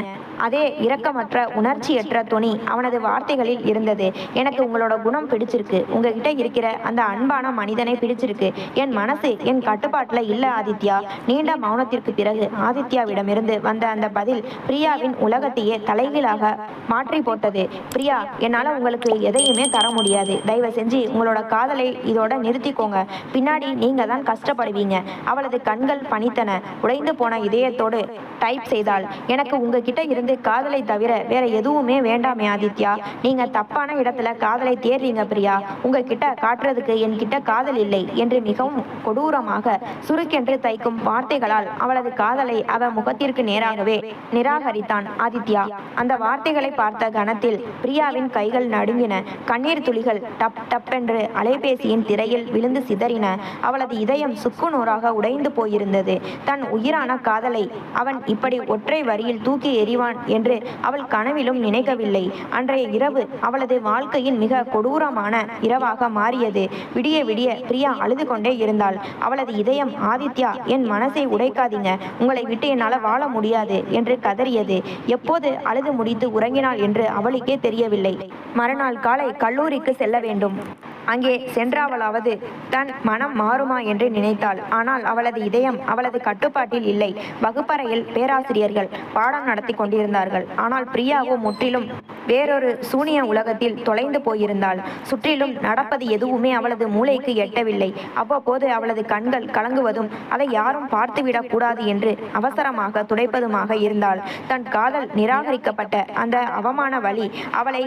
அதே இரக்கமற்ற உணர்ச்சியற்ற துணி அவனது வார்த்தைகளில் இருந்தது. எனக்கு உங்களோட குணம் பிடிச்சிருக்கு. உங்ககிட்ட இருக்கிற அந்த அன்பான மனிதனை பிடிச்சிருக்கு. என் மனசு என் கட்டுப்பாட்டுல இல்ல ஆதித்யா. நீண்ட மௌனத்திற்கு பிறகு ஆதித்யாவிடமிருந்து வந்த அந்த பதில் பிரியாவின் உலகத்தையே தலைகீழாக மாற்றி போட்டது. பிரியா, என்னால உங்களுக்கு எதையுமே தர முடியாது. தயவு செஞ்சு உங்களோட காதலை இதோட நிறுத்திக்கோங்க. பின்னாடி நீங்க தான் கஷ்டப்படுவீங்க. அவளது கண்கள் பனித்தன. உடைந்து போன இதயத்தோடு டைப் செய்தாள். எனக்கு உங்ககிட்ட இருந்து காதலை தவிர வேற எதுவுமே வேண்டாமே ஆதித்யா. நீங்க தப்பான இடத்துல காதலை தேடுறீங்க பிரியா. உங்ககிட்ட காட்டுறதுக்கு என்கிட்ட காதல் இல்லை என்று மிகவும் கொடூரமாக சுருக்கென்று தைக்கும் வார்த்தைகளால் அவளது காதலை அவ முகத்திற்கு நேராகவே நிராகரித்தான் ஆதித்யா. அந்த வார்த்தைகளை பார்த்த கணத்தில் பிரியாவின் கைகள் நடுங்கின. கண்ணீர் துளிகள் டப் டப் என்று அலைபேசியின் திரையில் விழுந்து சிதறின. அவளது இதயம் சுக்குநூறாக உடைந்து போயிருந்தது. தன் உயிரான காதலை அவன் இப்படி ஒற்றை வரியில் தூக்கி எறிவான் என்று அவள் கனவிலும் நினைக்கவில்லை. அன்றைய இரவு அவளது வாழ்க்கையின் மிக கொடூரமான இரவாக மாறியது. விடிய விடிய பிரியா அழுது கொண்டே இருந்தாள். அவளது இதயம் ஆதித்யா, என் மனசை உடைக்காதீங்க, உங்களை விட்டு என்னால் வாழ முடியாது என்று கதறியது. எப்போது அழுது முடித்து உறங்கினாள் என்று அவளுக்கே தெரியவில்லை. மறுநாள் காலை கல்லூரிக்கு செல்ல வேண்டும். அங்கே சென்றாவளாவது தன் மனம் மாறுமா என்று நினைத்தாள். ஆனால் அவளது இதயம் அவளது கட்டுப்பாட்டில் இல்லை. வகுப்பறையில் பேராசிரியர்கள் பாடம் நடத்தி கொண்டிருந்தார்கள். ஆனால் பிரியாவோ முற்றிலும் வேறொரு சூனிய உலகத்தில் தொலைந்து போயிருந்தாள். சுற்றிலும் நடப்பது எதுவுமே அவளது மூளைக்கு எட்டவில்லை. அவ்வப்போது அவளது கண்கள் கலங்குவதும் அதை யாரும் பார்த்துவிடக் கூடாது என்று அவசரமாக துடைப்பதுமாக இருந்தாள். தன் காதல் நிராகரிக்கப்பட்ட அந்த அவமான வலி அவளை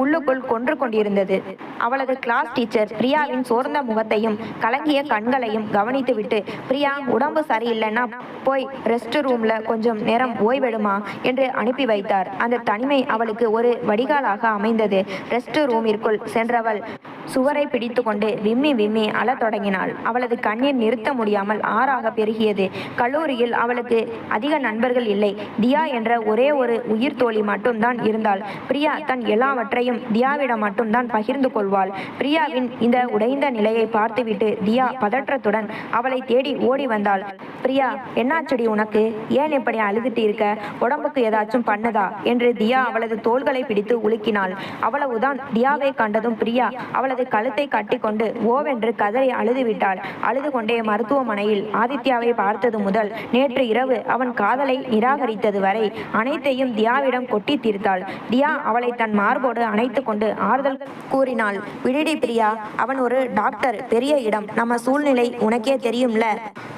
உள்ளுக்குள் கொன்று கொண்டிருந்தது. அவளது கிளாஸ் டீச்சர் பிரியாவின் சோர்ந்த முகத்தையும் கலங்கிய கண்களையும் கவனித்துவிட்டு, பிரியா உடம்பு சரியில்லைன்னா போய் ரெஸ்ட் ரூம்ல கொஞ்சம் நேரம் ஓய்வெடுமா என்று அனுப்பி வைத்தார். அந்த தனிமை அவளுக்கு ஒரு வடிகாலாக அமைந்தது. ரெஸ்ட் ரூமிற்குள் சென்றவள் சுவரை பிடித்து கொண்டு விம்மி விம்மி அழத் தொடங்கினாள். அவளது கண்ணீர் நிறுத்த முடியாமல் ஆறாக பெருகியது. கல்லூரியில் அவளுக்கு அதிக நண்பர்கள் இல்லை. தியா என்ற ஒரே ஒரு உயிர் தோழி மட்டும்தான் இருந்தாள். பிரியா தன் எல்லாவற்றையும் தியாவிடம் மட்டும்தான் பகிர்ந்து கொள்வாள். பிரியாவின் இந்த உடைந்த நிலையை பார்த்துவிட்டு தியா பதற்றத்துடன் அவளை தேடி ஓடி வந்தாள். பிரியா, என்னாச்சடி உனக்கு? ஏன் இப்படி அழுதுட்டு இருக்க? உடம்புக்கு ஏதாச்சும் பண்ணதா என்று தியா அவளது தோள்களை பிடித்து உலுக்கினாள். அவ்வளவுதான். தியாவை கண்டதும் பிரியா அவளது கழுத்தை கட்டி கொண்டு ஓவென்று கதறி அழுதுவிட்டாள். அழுது கொண்டே மருத்துவமனையில் ஆதித்யாவை பார்த்தது முதல் நேற்று இரவு அவன் காதலை நிராகரித்தது வரை அனைத்தையும் தியாவிடம் கொட்டி தீர்த்தாள். தியா அவளை தன் மார்போடு அணைத்து கொண்டு ஆறுதல் கூறினாள். விடுடி பிரியா, அவன் ஒரு டாக்டர், பெரிய இடம், நம்ம சூழ்நிலை உனக்கே தெரியும்ல.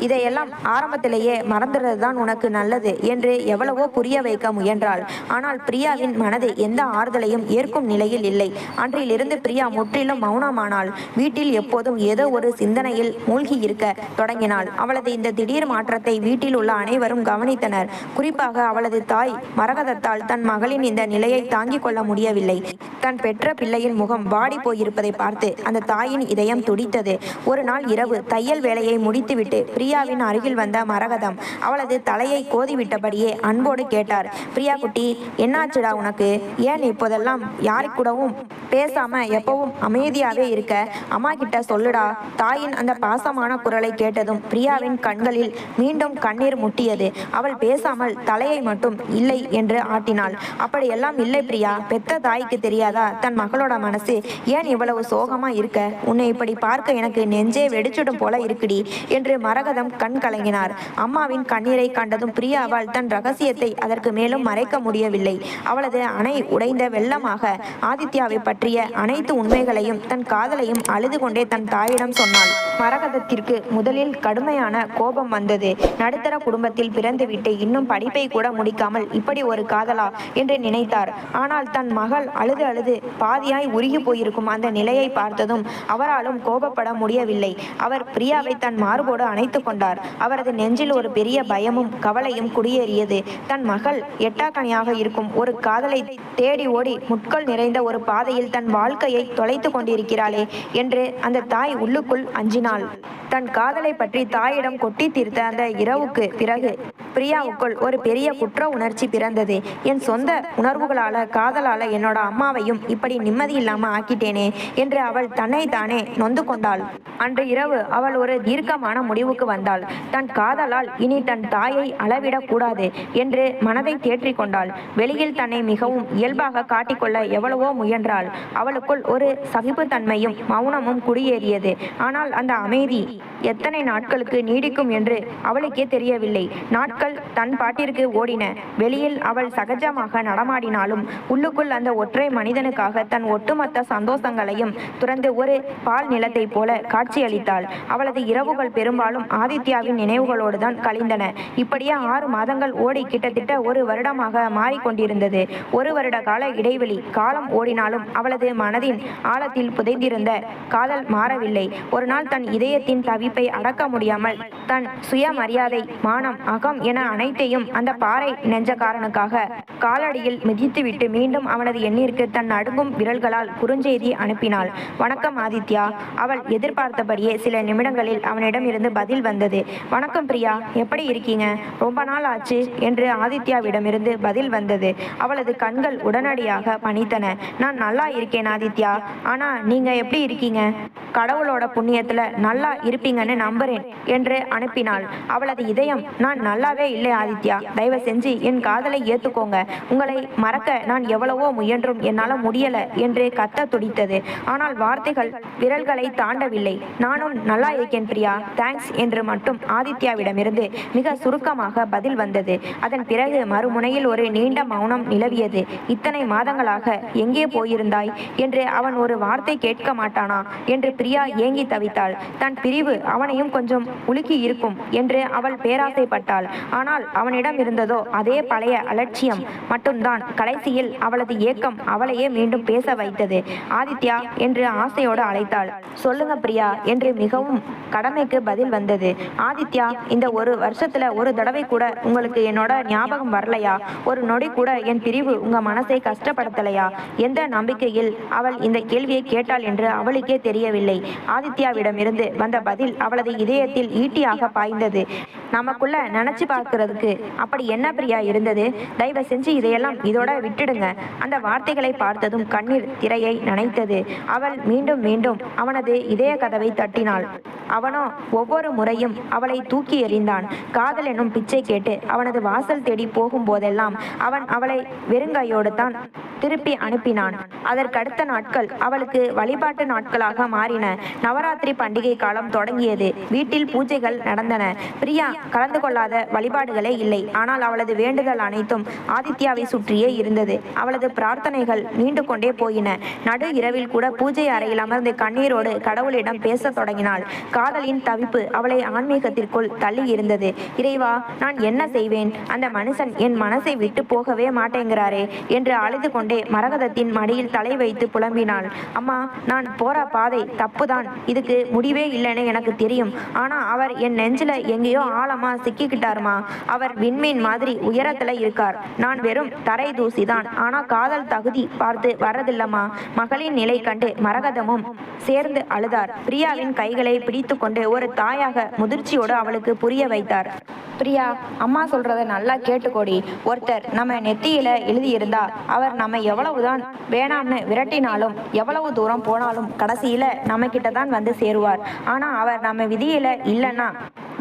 இதையெல்லாம் ஆரம்பத்திலேயே மறந்துறதுதான் உனக்கு நல்லது என்று எவ்வளவோ புரிய வைக்க முயன்றாள். ஆனால் பிரியாவின் மனது எந்த ஆறுதலையும் ஏற்கும் நிலையில் இல்லை. அன்றிலிருந்து பிரியா முற்றிலும் மௌனமானாள். வீட்டில் எப்போதும் ஏதோ ஒரு சிந்தனையில் மூழ்கி இருக்க தொடங்கினாள். அவளது இந்த திடீர் மாற்றத்தை வீட்டில் உள்ள அனைவரும் கவனித்தனர். குறிப்பாக அவளது தாய் மரகதத்தால் தன் மகளின் இந்த நிலையை தாங்கிக் கொள்ள முடியவில்லை. தன் பெற்ற பிள்ளையின் முகம் வாடி போயிருப்பதை பார்த்து அந்த தாயின் இதயம் துடித்தது. ஒரு நாள் இரவு தையல் வேலையை முடித்துவிட்டு பிரியாவின் அருகில் வந்த மரகதம் அவளது தலையை கோதிவிட்டபடியே அன்போடு கேட்டார். பிரியா குட்டி, என்னாச்சுடா உனக்கு? ஏன் இப்போதெல்லாம் யாருக்கூடவும் பேசாம எப்பவும் அமைதியாவே இருக்க? அம்மா கிட்ட சொல்லுடா. தாயின் அந்த பாசமான குரலை கேட்டதும் பிரியாவின் கண்களில் மீண்டும் கண்ணீர் முட்டியது. அவள் பேசாமல் தலையை மட்டும் இல்லை என்று ஆட்டினாள். அப்படியெல்லாம் இல்லை பிரியா, பெத்த தாய்க்கு தெரியாதா தன் மகளோட மனசு ஏன் இவ்வளவு சோகமா இருக்க? உன்னை இப்படி பார்க்க எனக்கு நெஞ்சே வெடிச்சிடும் போல இருக்குடி என்று மரகதம் கண் கலங்கினார். அம்மாவின் கண்ணீரை கண்டதும் பிரியாவால் தன் ரகசியத்தை அதற்கு மேலும் மறைக்க முடியவில்லை. அவளது அணை உடைந்த வெள்ளமாக ஆதித்யாவை பற்றிய அனைத்து உண்மைகளையும் தன் காதலையும் அழுது கொண்டே தன் தாயிடம் சொன்னாள். மரகதத்திற்கு முதலில் கடுமையான கோபம் வந்தது. நடுத்தர குடும்பத்தில் பிறந்துவிட்டு இன்னும் படிப்பை கூட முடிக்காமல் இப்படி ஒரு காதலா என்று நினைத்தார். ஆனால் தன் மகள் அழுது அழுது பாதியாய் உருகி போயிருக்கும் அந்த நிலையை பார்த்ததும் அவராலும் கோபப்பட முடியவில்லை. அவர் பிரியாவை தன் மார்போடு அணைத்து கொண்டார். அவரது நெஞ்சில் ஒரு பெரிய பயமும் கவலையும் குடியேறியது. தன் மகள் எட்டாக்கனியாக இருக்கும் ஒரு காதலை தேடி ஓடி முட்கள் நிறைந்த ஒரு பாதையில் தன் வாழ்க்கையை தொலைத்து கொண்டிருக்கிறாளே என்று அந்த தாய் உள்ளுக்குள் அஞ்சினாள். தன் காதலை பற்றி தாயிடம் கொட்டி தீர்த்த அந்த இரவுக்கு பிறகு பிரியாவுக்குள் ஒரு பெரிய குற்ற உணர்ச்சி பிறந்தது. என் சொந்த உணர்வுகளால காதலால என்னோட அம்மாவையும் இப்படி நிம்மதி இல்லாம ஆக்கிட்டேனே என்று அவள் தன்னை தானே நொந்து கொண்டாள். அன்று இரவு அவள் ஒரு தீர்க்கமான முடிவுக்கு வந்தாள். தன் காதலால் இனி தன் தாயை அளவிடக் கூடாது என்று மனதை தேற்றிக் கொண்டாள். வெளியில் தன்னை மிகவும் இயல்பாக காட்டிக்கொள்ள எவ்வளவோ முயன்றாள். அவளுக்குள் ஒரு சகிப்புத்தன்மையும் மௌனமும் குடியேறியது. ஆனால் அந்த அமைதி எத்தனை நாட்களுக்கு நீடிக்கும் என்று அவளுக்கே தெரியவில்லை. நாட்கள் தன் பாட்டிற்கு ஓடின. வெளியில் அவள் சகஜமாக நடமாடினாலும் உள்ளுக்குள் அந்த ஒற்றை மனிதனுக்காக தன் ஒட்டுமொத்த சந்தோஷங்களையும் துறந்து ஒரு பால் நிலத்தை போல காட்சியளித்தாள். அவளது இரவுகள் பெரும்பாலும் ஆதித்யாவின் நினைவுகளோடு தான் கழிந்தன. இப்படியே 6 மாதங்கள் ஓடி கிட்டத்தட்ட 1 வருடமாக மாறிக்கொண்டிருந்தது. 1 வருட கால இடைவெளி. காலம் ஓடினாலும் அவளது மனதின் ஆழத்தில் புதைந்திருந்த காதல் மாறவில்லை. ஒரு நாள் தன் இதயத்தின் தவிப்பை அடக்க முடியாமல் தன் சுயமரியாதை, மானம், அகம் என அனைத்தையும் அந்த பாறை நெஞ்சக்காரனுக்காக காலடியில் மிதித்துவிட்டு மீண்டும் அவனது எண்ணிற்கு தன் நடுங்கும் விரல்களால் குறுஞ்செய்தி அனுப்பினாள். வணக்கம் ஆதித்யா. அவள் எதிர்பார்த்தபடியே சில நிமிடங்களில் அவனிடம் இருந்து பதில் வந்தது. வணக்கம் பிரியா, எப்படி இருக்கீங்க? ரொம்ப நாள் ஆச்சு என்று ஆதித்யாவிடமிருந்து பதில் வந்தது. அவளது கண்கள் உடனடியாக பணித்தன. நான் நல்லா இருக்கேன் ஆதித்யா. ஆனா நீங்க எப்படி இருக்கீங்க? கடவுளோட புண்ணியத்துல நல்லா இருப்பீங்கன்னு நம்புறேன் என்று அனுப்பினாள். அவளது இதயம், நான் நல்லாவே இல்லை ஆதித்யா, தயவு செஞ்சு என் காதலை ஏத்துக்கோங்க. உங்களை மறக்க நான் எவ்வளவோ முயன்றும் என்னால முடியல என்று கத்த துடித்தது. ஆனால் வார்த்தைகள் விரல்களை தாண்டவில்லை. நானும் நல்லா இருக்கேன் பிரியா, தேங்க்ஸ் என்று மட்டும் ஆதித்யாவிடமிருந்து மிக சுருக்கமாக பதில் வந்தது. அதன் பிறகு மறுமுனையில் ஒரு நீண்ட மௌனம் நிலவியது. இத்தனை மாதங்களாக எங்கே போயிருந்தாய் என்று அவன் ஒரு வார்த்தை கேட்க மாட்டானா என்று பிரியா ஏங்கி தவித்தாள். தன் பிரிவு அவனையும் கொஞ்சம் உலுக்கி இருக்கும் என்று அவள் பேராசைப்பட்டாள். ஆனால் அவனிடம் இருந்ததோ அதே பழைய அலட்சியம் மட்டும்தான். கடைசியில் அவளது ஏக்கம் அவளையே மீண்டும் பேச வைத்தது. ஆதித்யா என்று ஆசையோடு அழைத்தாள். சொல்லுங்க பிரியா என்று மிகவும் கடமைக்கு பதில் வந்தது. ஆதித்யா, இந்த ஒரு வருஷத்துல ஒரு தடவை கூட உங்களுக்கு என்னோட ஞாபகம் வரலையா? ஒரு நொடி கூட என் பிரிவு உங்க மனசை கஷ்டப்படுத்தலையா? எந்த நம்பிக்கையில் அவள் இந்த கேள்வியை கேட்டாள் என்று அவளுக்கே தெரியவில்லை. ஆதித்யாவிடமிருந்து வந்த பதில் அவளது இதயத்தில் ஈட்டியாக பாய்ந்தது. நமக்குள்ள நினைச்சு பார்க்கறதுக்கு அப்படி என்ன பிரியா இருந்தது? தயவு செஞ்சு இதையெல்லாம் இதோட விட்டுடுங்க. அந்த வார்த்தைகளை பார்த்ததும் கண்ணீர் திரையை நனைத்தது. அவள் மீண்டும் மீண்டும் அவனது இதய கதவை தட்டினாள். அவனோ ஒவ்வொரு முறையும் அவளை தூக்கி எறிந்தான். காதல் என்னும் பிச்சை கேட்டு அவனது வாசல் தேடி போகும் போதெல்லாம் அவன் அவளை வெறுங்கையோடு தான் திருப்பி அனுப்பினான். அதற்கடுத்த நாட்கள் அவளுக்கு வழிபாட்டு நாட்களாக மாறின. நவராத்திரி பண்டிகை காலம் தொடங்கியது. வீட்டில் பூஜைகள் நடந்தன. பிரியா கலந்து கொள்ளாத வழிபாடுகளே இல்லை. ஆனால் அவளது வேண்டுதல் அனைத்தும் ஆதித்யாவை சுற்றியே இருந்தது. அவளது பிரார்த்தனைகள் நீண்டு கொண்டே போயின. நடு இரவில் கூட பூஜை அறையில் அமர்ந்து கண்ணீரோடு கடவுளிடம் பேசத் தொடங்கினாள். காதலின் தவிப்பு அவளை ஆன்மீகத்திற்குள் தள்ளி இருந்தது. இறைவா, நான் என்ன செய்வேன்? அந்த மனுஷன் என் மனசை விட்டு போகவே மாட்டேங்கிறாரே என்று அழுது கொண்டே மரகதத்தின் மடியில் தலை வைத்து புலம்பினாள். அம்மா, நான் போற பாதை தப்புதான். இதுக்கு முடிவே இல்லைன்னு எனக்கு தெரியும். ஆனா அவர் என் நெஞ்சில எங்கேயோ ஆழமா சிக்கிக்கிட்டாருமா. அவர் விண்மீன் மாதிரி உயரத்துல இருக்கார். நான் வெறும் தரை தூசிதான். ஆனா காதல் தகுதி பார்த்து வரதில்லம்மா. மகளின் நிலை கண்டு மரகதமும் சேர்ந்து அழுதார். பிரியாவின் கைகளை பிடித்து கொண்டு ஒரு தாயாக முதிர்ச்சியோடு அவளுக்கு புரிய வைத்தார். பிரியா, அம்மா சொல்றத நல்லா கேட்டுக்கோடி. ஒருத்தர் நம்ம நெத்தியில எழுதியிருந்தா அவர் நம்ம எவ்வளவுதான் வேணாம்னு விரட்டினாலும் எவ்வளவு தூரம் போனாலும் கடைசியில நம்ம கிட்ட தான் வந்து சேருவார். ஆனா அவர் நம்ம விதியில இல்லைன்னா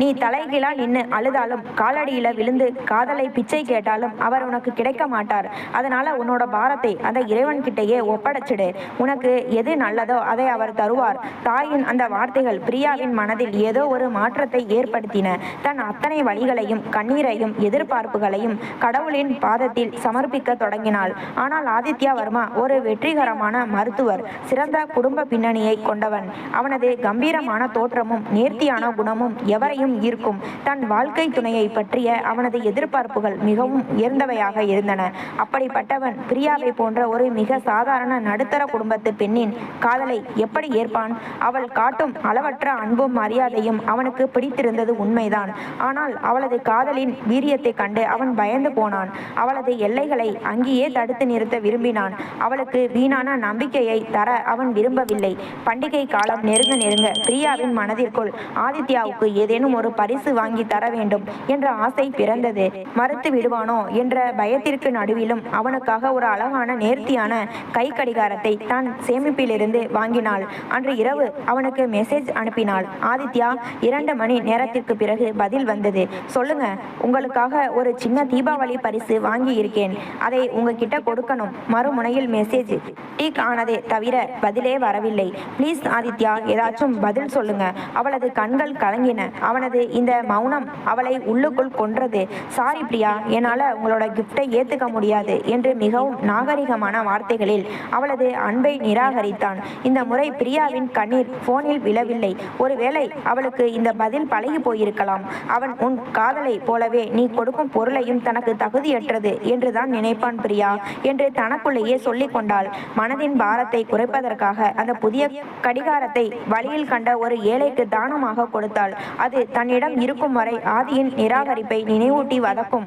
நீ தலைகீழா நின்று அழுதாலும் காலடியில விழுந்து காதலை பிச்சை கேட்டாலும் அவர் உனக்கு கிடைக்க மாட்டார். அதனால உன்னோட பாரத்தை அந்த இறைவன்கிட்டயே ஒப்படைச்சிடு. உனக்கு எது நல்லதோ அதை அவர் தருவார். தாயின் அந்த வார்த்தைகள் பிரியாவின் மனதில் ஏதோ ஒரு மாற்றத்தை ஏற்படுத்தின. தன் அத்தனை வழிகளையும் கண்ணீரையும் எதிர்பார்ப்புகளையும் கடவுளின் பாதத்தில் சமர்ப்பிக்க தொடங்கினாள். ஆனால் ஆதித்யா வர்மா ஒரு வெற்றிகரமான மருத்துவர். சிறந்த குடும்ப பின்னணியை கொண்டவன். அவனது கம்பீரமான தோற்றமும் நேர்த்தியான குணமும் எவரையும் ஈர்க்கும். தன் வாழ்க்கை துணையை பற்றிய அவனது எதிர்பார்ப்புகள் மிகவும் உயர்ந்தவையாக இருந்தன. அப்படிப்பட்டவன் பிரியாவை போன்ற ஒரு மிக சாதாரண நடுத்தர குடும்பத்து பெண்ணின் காதலை எப்படி ஏற்பான்? அவள் காட்டும் அளவற்ற அன்பும் மரியாதையும் அவனுக்கு பிடித்திருந்தது உண்மைதான். ஆனால் அவளது காதலின் வீரியத்தை கண்டு அவன் பயந்து போனான். அவளது எல்லைகளை அங்கேயே தடுத்து நிறுத்த விரும்பினான். அவளுக்கு வீணான நம்பிக்கையை தர அவன் விரும்பவில்லை. பண்டிகை காலம் நெருங்க நெருங்க பிரியாவின் மனதிற்குள் ஆதித்யாவுக்கு ஏதேனும் ஒரு பரிசு வாங்கி தர வேண்டும் என்ற ஆசை பிறந்தது. மறுத்து விடுவானோ என்ற பயத்திற்கு நடுவிலும் அவனுக்காக ஒரு அழகான நேர்த்தியான கை கடிகாரத்தை தான் சேமிப்பிலிருந்து வாங்கினாள். அன்று இரவு அவனுக்கு மெசேஜ் அனுப்பினாள். ஆதித்யா, 2 மணி நேரத்திற்கு பிறகு பதில் வந்தது. சொல்லுங்க, உங்களுக்காக ஒரு சின்ன தீபாவளி பரிசு வாங்கி இருக்கேன். அதை உங்ககிட்ட கொடுக்கணும். மறுமுனையில் மெசேஜ் டீக் ஆனதே தவிர பதிலே வரவில்லை. ப்ளீஸ் ஆதித்யா, ஏதாச்சும் பதில் சொல்லுங்க. அவளது கண்கள் கலங்கின. அவனது இந்த மௌனம் அவளை உள்ளுக்குள் கொன்றது. சாரி பிரியா, என்னால உங்களோட கிஃப்டை ஏத்துக்க முடியாது என்று மிகவும் நாகரிகமான வார்த்தைகளில் அவளது அன்பை நிராகரித்தான். இந்த முறை பிரியாவின் கண்ணீர் போனில் விழவில்லை. ஒருவேளை அவளுக்கு இந்த பதில் பழகி போயிருக்கலாம். அவன் உன் காதலை போலவே நீ கொடுக்கும் பொருளையும் தனக்கு தகுதியற்றது என்றுதான் நினைப்பான் பிரியா என்று தனக்குள்ளேயே சொல்லிக் கொண்டாள். மனதின் பாரத்தை குறைப்பதற்காக அந்த புதிய கடிகாரத்தை வழியில் கண்ட ஒரு ஏழைக்கு தானமாக கொடுத்தாள். அது தன்னிடம் இருக்கும் வரை ஆதியின் நிராகரிப்பை நினைவூட்டி வதக்கும்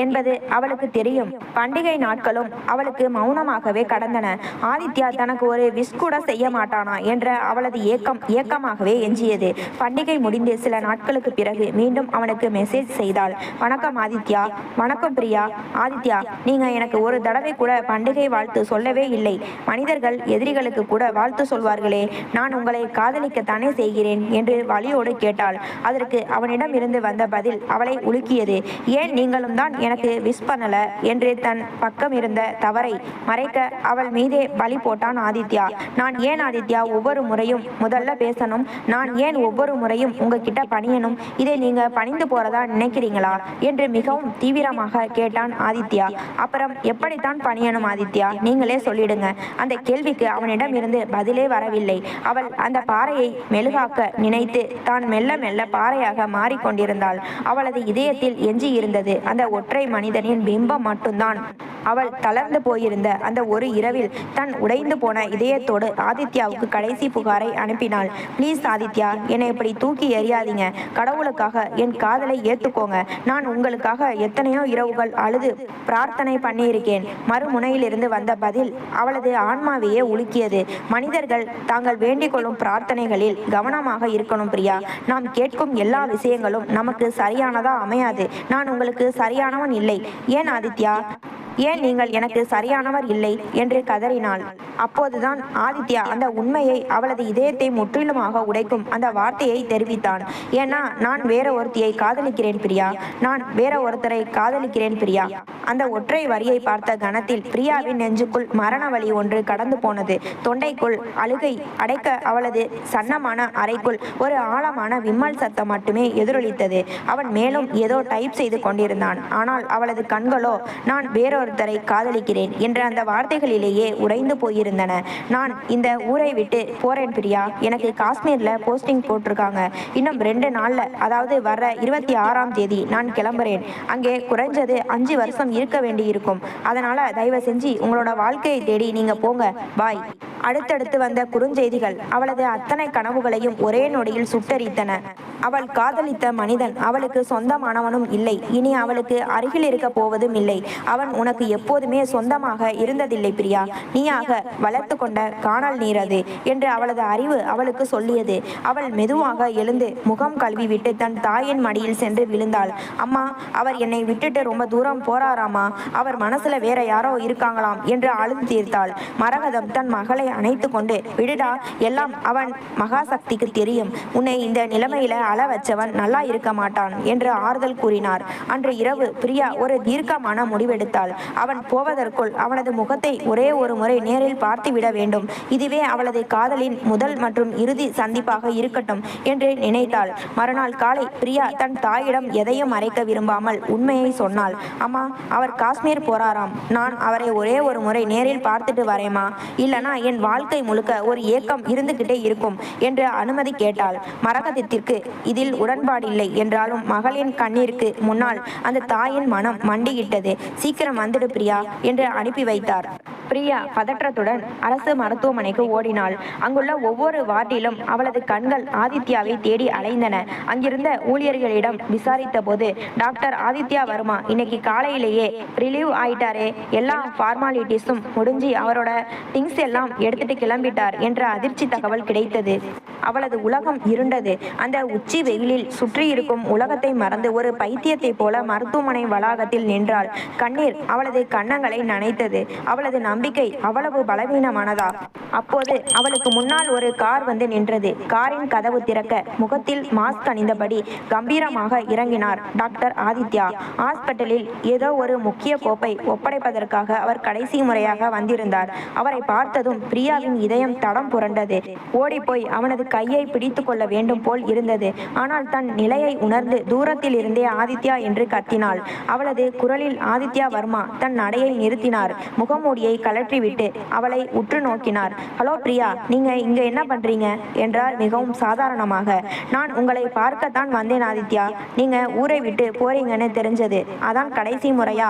என்பது அவளுக்கு தெரியும். பண்டிகை நாட்களும் அவளுக்கு மௌனமாகவே கடந்தன. ஆதித்யா தனக்கு ஒரு விஷ் கூட செய்ய மாட்டானா என்ற அவளது ஏக்கமாகவே எஞ்சியது. பண்டிகை முடிந்து சில நாட்களுக்கு பிறகு மீண்டும் அவனுக்கு மெசேஜ் செய்தாள். வணக்கம் ஆதித்யா. வணக்கம் பிரியா. ஆதித்யா, நீங்க எனக்கு ஒரு தடவை கூட பண்டிகை வாழ்த்து சொல்லவே இல்லை. மனிதர்கள் எதிரிகளுக்கு கூட வாழ்த்து சொல்வார்களே, நான் உங்களை காதலிக்கத்தானே செய்கிறேன் என்று வலியோடு கேட்டாள். அதற்கு அவனிடம் இருந்து வந்த பதில் அவளை உலுக்கியது. ஏன் நீங்களும் தான் எனக்கு விஷ் பண்ணல என்று தன் பக்கம் இருந்த தவறை மறைக்க அவள் மீதே பலி போட்டான் ஆதித்யா. நான் ஏன் ஆதித்யா ஒவ்வொரு முறையும் முதல்ல பேசணும்? நான் ஏன் ஒவ்வொரு முறையும் உங்ககிட்ட பணியணும்? இதை நீங்க பணிந்து போறதா நினைக்கிறீங்களா என்று மிகவும் தீவிரமாக கேட்டான் ஆதித்யா. அப்புறம் எப்படித்தான் பணியணும் ஆதித்யா, நீங்களே சொல்லிடுங்க. அந்த கேள்விக்கு அவனிடம் இருந்து பதிலே வரவில்லை. அவள் அந்த பாறையை மெழுகாக்க நினைத்து தான் மெல்ல மெல்ல பாறையாக மாறிக்கொண்டிருந்தாள். அவளது இதயத்தில் எஞ்சி இருந்தது அந்த ஒற்றை மனிதனின் பிம்பம் மட்டும்தான். அவள் தளர்ந்து போயிருந்த அந்த ஒரு இரவில் தன் உடைந்து போன இதயத்தோடு ஆதித்யாவுக்கு கடைசி புகாரை அனுப்பினாள். ப்ளீஸ் ஆதித்யா, என்னை இப்படி தூக்கி எறியாதீங்க. கடவுளுக்காக என் காதலை ஏத்துக்கோங்க. நான் உங்களுக்காக எத்தனையோ இரவுகள் அழுது பிரார்த்தனை பண்ணியிருக்கேன். மறுமுனையிலிருந்து வந்த பதில் அவளது ஆன்மாவையே உலுக்கியது. மனிதர்கள் தாங்கள் வேண்டிக் கொள்ளும் பிரார்த்தனைகளில் கவனமாக இருக்கணும் பிரியா. நாம் கேட்கும் எல்லா விஷயங்களும் நமக்கு சரியானதா அமையாது. நான் உங்களுக்கு சரியானவன் இல்லை. ஏன் ஆதித்யா, ஏன் நீங்கள் எனக்கு சரியானவர் இல்லை என்று கதறினாள். அப்போதுதான் ஆதித்யா அந்த உண்மையை, அவளது இதயத்தை முற்றிலுமாக உடைக்கும் அந்த வார்த்தையை தெரிவித்தான். ஏன்னா, நான் வேற ஒருத்தியை காதலிக்கிறேன் பிரியா. நான் வேற ஒருத்தரை காதலிக்கிறேன் பிரியா. அந்த ஒற்றை வரியை பார்த்த கணத்தில் பிரியாவின் நெஞ்சுக்குள் மரண வலி ஒன்று கடந்து போனது. தொண்டைக்குள் அழுகை அடைக்க அவளது சன்னமான அறைக்குள் ஒரு ஆழமான விம்மல் சத்தம் மட்டுமே எதிரொலித்தது. அவன் மேலும் ஏதோ டைப் செய்து கொண்டிருந்தான். ஆனால் அவளது கண்களோ நான் வேறொருத்தரை காதலிக்கிறேன் என்ற அந்த வார்த்தைகளிலேயே உடைந்து போயிருந்தன. நான் இந்த ஊரை விட்டு போறேன் பிரியா. எனக்கு காஷ்மீர்ல போஸ்டிங் போட்டிருக்காங்க. இன்னும் 2 நாள்ல, அதாவது வர்ற 26ஆம் தேதி நான் கிளம்புறேன். அங்கே குறைஞ்சது 5 வருஷம் இருக்க வேண்டி இருக்கும். அதனால தயவு செஞ்சு உங்களோட வாழ்க்கையை தேடி நீங்க போங்க. பாய். அடுத்தடுத்து வந்த குறுஞ்செய்திகள் அவளது அத்தனை கனவுகளையும் ஒரே நொடியில் சுட்டரித்தன. அவள் காதலித்த மனிதன் அவளுக்கு சொந்தமானவனும் இல்லை. இனி அவளுக்கு அருகில் இருக்க போவதும் இல்லை. அவன் உனக்கு எப்போதுமே சொந்தமாக இருந்ததில்லை பிரியா. நீயாக வளர்த்து கொண்ட காணல் நீர் அது என்று அவளது அறிவு அவளுக்கு சொல்லியது. அவள் மெதுவாக எழுந்து முகம் கழுவி விட்டு தன் தாயின் மடியில் சென்று விழுந்தாள். அம்மா, அவர் என்னை விட்டுட்டு ரொம்ப தூரம் போறாராமா. அவர் மனசுல வேற யாரோ இருக்காங்களாம் என்று அழுது தீர்த்தாள். மரகதம் தன் மகளை அணைத்து கொண்டு, விடுடா, எல்லாம் அவன் மகாசக்திக்கு தெரியும். உன்னை இந்த நிலைமையில அழ வச்சவன் நல்லா இருக்க மாட்டான் என்று ஆறுதல் கூறினார். அன்று இரவு பிரியா ஒரு தீர்க்கமான முடிவெடுத்தாள். அவன் போவதற்குள் அவனது முகத்தை ஒரே ஒரு முறை நேரில் பார்த்துவிட வேண்டும். இதுவே அவளது காதலின் முதல் மற்றும் இறுதி சந்திப்பாக இருக்கட்டும் என்று நினைத்தாள். மறுநாள் காலை பிரியா தன் தாயிடம் எதையும் மறைக்க விரும்பாமல் உண்மையை சொன்னாள். அம்மா, அவர் காஷ்மீர் போறாராம். நான் அவரை ஒரே ஒரு முறை நேரில் பார்த்துட்டு வரேமா, இல்லனா என் வாழ்க்கை முழுக்க ஒரு ஏக்கம் இருந்துகிட்டே இருக்கும் என்று அனுமதி கேட்டாள். மரகதத்திற்கு இதில் உடன்பாடில்லை என்றாலும் மகளின் கண்ணீருக்கு முன்னால் அந்த தாயின் மனம் மண்டியிட்டது. சீக்கிரம் வந்துடு பிரியா என்று அனுப்பி வைத்தார். பிரியா பதற்றத்துடன் அரசு மருத்துவமனைக்கு ஓடினாள். அங்குள்ள ஒவ்வொரு வார்டிலும் அவளது கண்கள் ஆதித்யாவை தேடி அலைந்தன. அங்கிருந்த ஊழியர்களிடம் விசாரித்த போது, டாக்டர் ஆதித்யா வர்மா இன்னைக்கு காலையிலேயே ரிலீவ் ஆயிட்டாரே, எல்லா ஃபார்மாலிட்டிஸும் முடிஞ்சு அவரோட திங்ஸ் எல்லாம் எடுத்துட்டு கிளம்பிட்டார் என்ற அதிர்ச்சி தகவல் கிடைத்தது. அவளது உலகம் இருண்டது. அந்த உச்சி வெயிலில் சுற்றி இருக்கும் உலகத்தை மறந்து ஒரு பைத்தியத்தை போல மருத்துவமனை வளாகத்தில் நின்றாள். கண்ணீர் அவளது கன்னங்களை நனைத்தது. அவளது நம்பிக்கை அவ்வளவு பலவீனமானதா? அப்போது அவளுக்கு முன்னால் ஒரு கார் வந்து நின்றது. காரின் கதவு திறக்க முகத்தில் மாஸ்க் அணிந்தபடி கம்பீரமாக இறங்கினார் டாக்டர் ஆதித்யா. ஹாஸ்பிட்டலில் ஏதோ ஒரு முக்கிய கோப்பை ஒப்படைப்பதற்காக அவர் கடைசி முறையாக வந்திருந்தார். அவரை பார்த்ததும் பிரியாவின் இதயம் தடம் புரண்டது. ஓடிப்போய் அவனது கையை பிடித்து கொள்ள வேண்டும் போல் இருந்தது. ஆனால் தன் நிலையை உணர்ந்து தூரத்தில் இருந்தே ஆதித்யா என்று கத்தினாள். அவளது குரலில் ஆதித்யா வர்மா தன் நடையை நிறுத்தினார். முகமூடியை கழற்றிவிட்டு அவளை உற்று நோக்கினார். ஹலோ பிரியா, நீங்க இங்க என்ன பண்றீங்க என்றார் மிகவும் சாதாரணமாக. நான் உங்களை பார்க்கத்தான் வந்தேன் ஆதித்யா. நீங்க ஊரை விட்டு போறீங்கன்னு தெரிஞ்சது. அதான் கடைசி முறையா.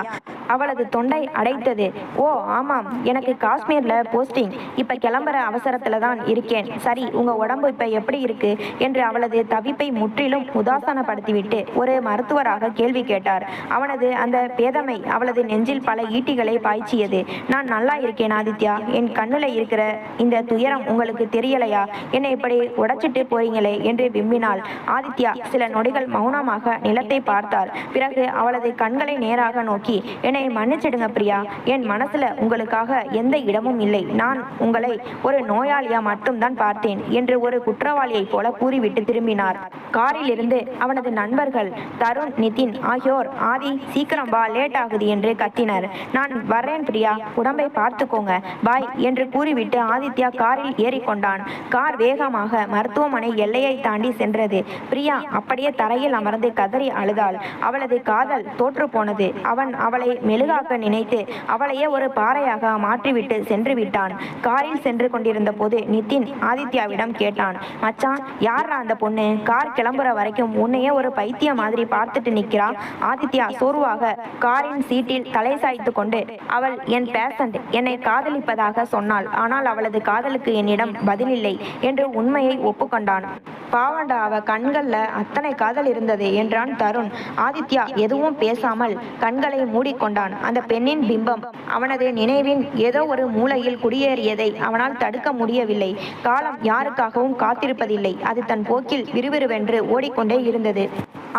அவளது தொண்டை அடைத்தது. ஓ ஆமாம், எனக்கு காஷ்மீர்ல போஸ்டிங். இப்ப கிளம்புற அவசரத்துல தான் இருக்கேன். சரி, உங்க உடம்பு இப்ப எப்படி இருக்கு என்று அவளது தவிப்பை முற்றிலும் உதாசனப்படுத்திவிட்டு ஒரு மருத்துவராக கேள்வி கேட்டார். அவனது அந்த பேதமை அவளது நெஞ்சில் பல ஈட்டிகளை பாய்ச்சியது. நான் நல்லா இருக்கேன் ஆதித்யா. என் கண்ணுல இருக்கிற இந்த துயரம் உங்களுக்கு தெரியலையா? என்னை இப்படி உடைச்சிட்டு போறீங்களே என்று விம்பினாள். ஆதித்யா சில நொடிகள் மௌனமாக நிலத்தை பார்த்தார். பிறகு அவளது கண்களை நேராக நோக்கி, என்னை என்னை மன்னிச்சிடுங்க பிரியா. என் மனசுல உங்களுக்காக எந்த இடமும் இல்லை. நான் உங்களை ஒரு நோயாளியா மட்டும்தான் பார்த்தேன் என்று ஒரு குற்றவாளியைப் போல கூறிவிட்டு திரும்பினார். காரில் இருந்து அவனது நண்பர்கள் தருண், நிதின் ஆகியோர் ஆதி சீக்கிரம் வா, லேட் ஆகுது என்று கத்தினர். நான் வர்றேன் பிரியா, உடம்பை பார்த்துக்கோங்க, பாய் என்று கூறிவிட்டு ஆதித்யா காரில் ஏறிக்கொண்டான். கார் வேகமாக மருத்துவமனை எல்லையை தாண்டி சென்றது. பிரியா அப்படியே தரையில் அமர்ந்து கதறி அழுதாள். அவளது காதல் தோற்று போனது. அவன் அவளை மெழுகாக்க நினைத்து அவளையே ஒரு பாறையாக மாற்றிவிட்டு சென்று விட்டான். காரில் சென்று கொண்டிருந்த போது நிதின் ஆதித்யாவிடம் கேட்டான், மச்சான், யாரா அந்த பொண்ணு? கார் கிளம்புற வரைக்கும் உன்னையே ஒரு பைத்திய மாதிரி பார்த்துட்டு நிக்கிறா. ஆதித்யா சோர்வாக காரின் சீட்டில் தலை சாய்த்து கொண்டு, அவள் என் பேஷண்ட், என்னை காதலிப்பதாக சொன்னாள். ஆனால் அவளது காதலுக்கு என்னிடம் பதிலில்லை என்று உண்மையை ஒப்புக்கொண்டான். பாவண்டா, அவ கண்கள்ல அத்தனை காதல் இருந்தது என்றான் தருண். ஆதித்யா எதுவும் பேசாமல் கண்களை மூடிக்கொண்டான். அந்த பெண்ணின் பிம்பம் அவனது நினைவின் ஏதோ ஒரு மூலையில் குடியேறியதை அவனால் தடுக்க முடியவில்லை. காலம் யாருக்காகவும் காத்திருப்பதில்லை. அது தன் போக்கில் விறுவிறுவென்று ஓடிக்கொண்டே இருந்தது.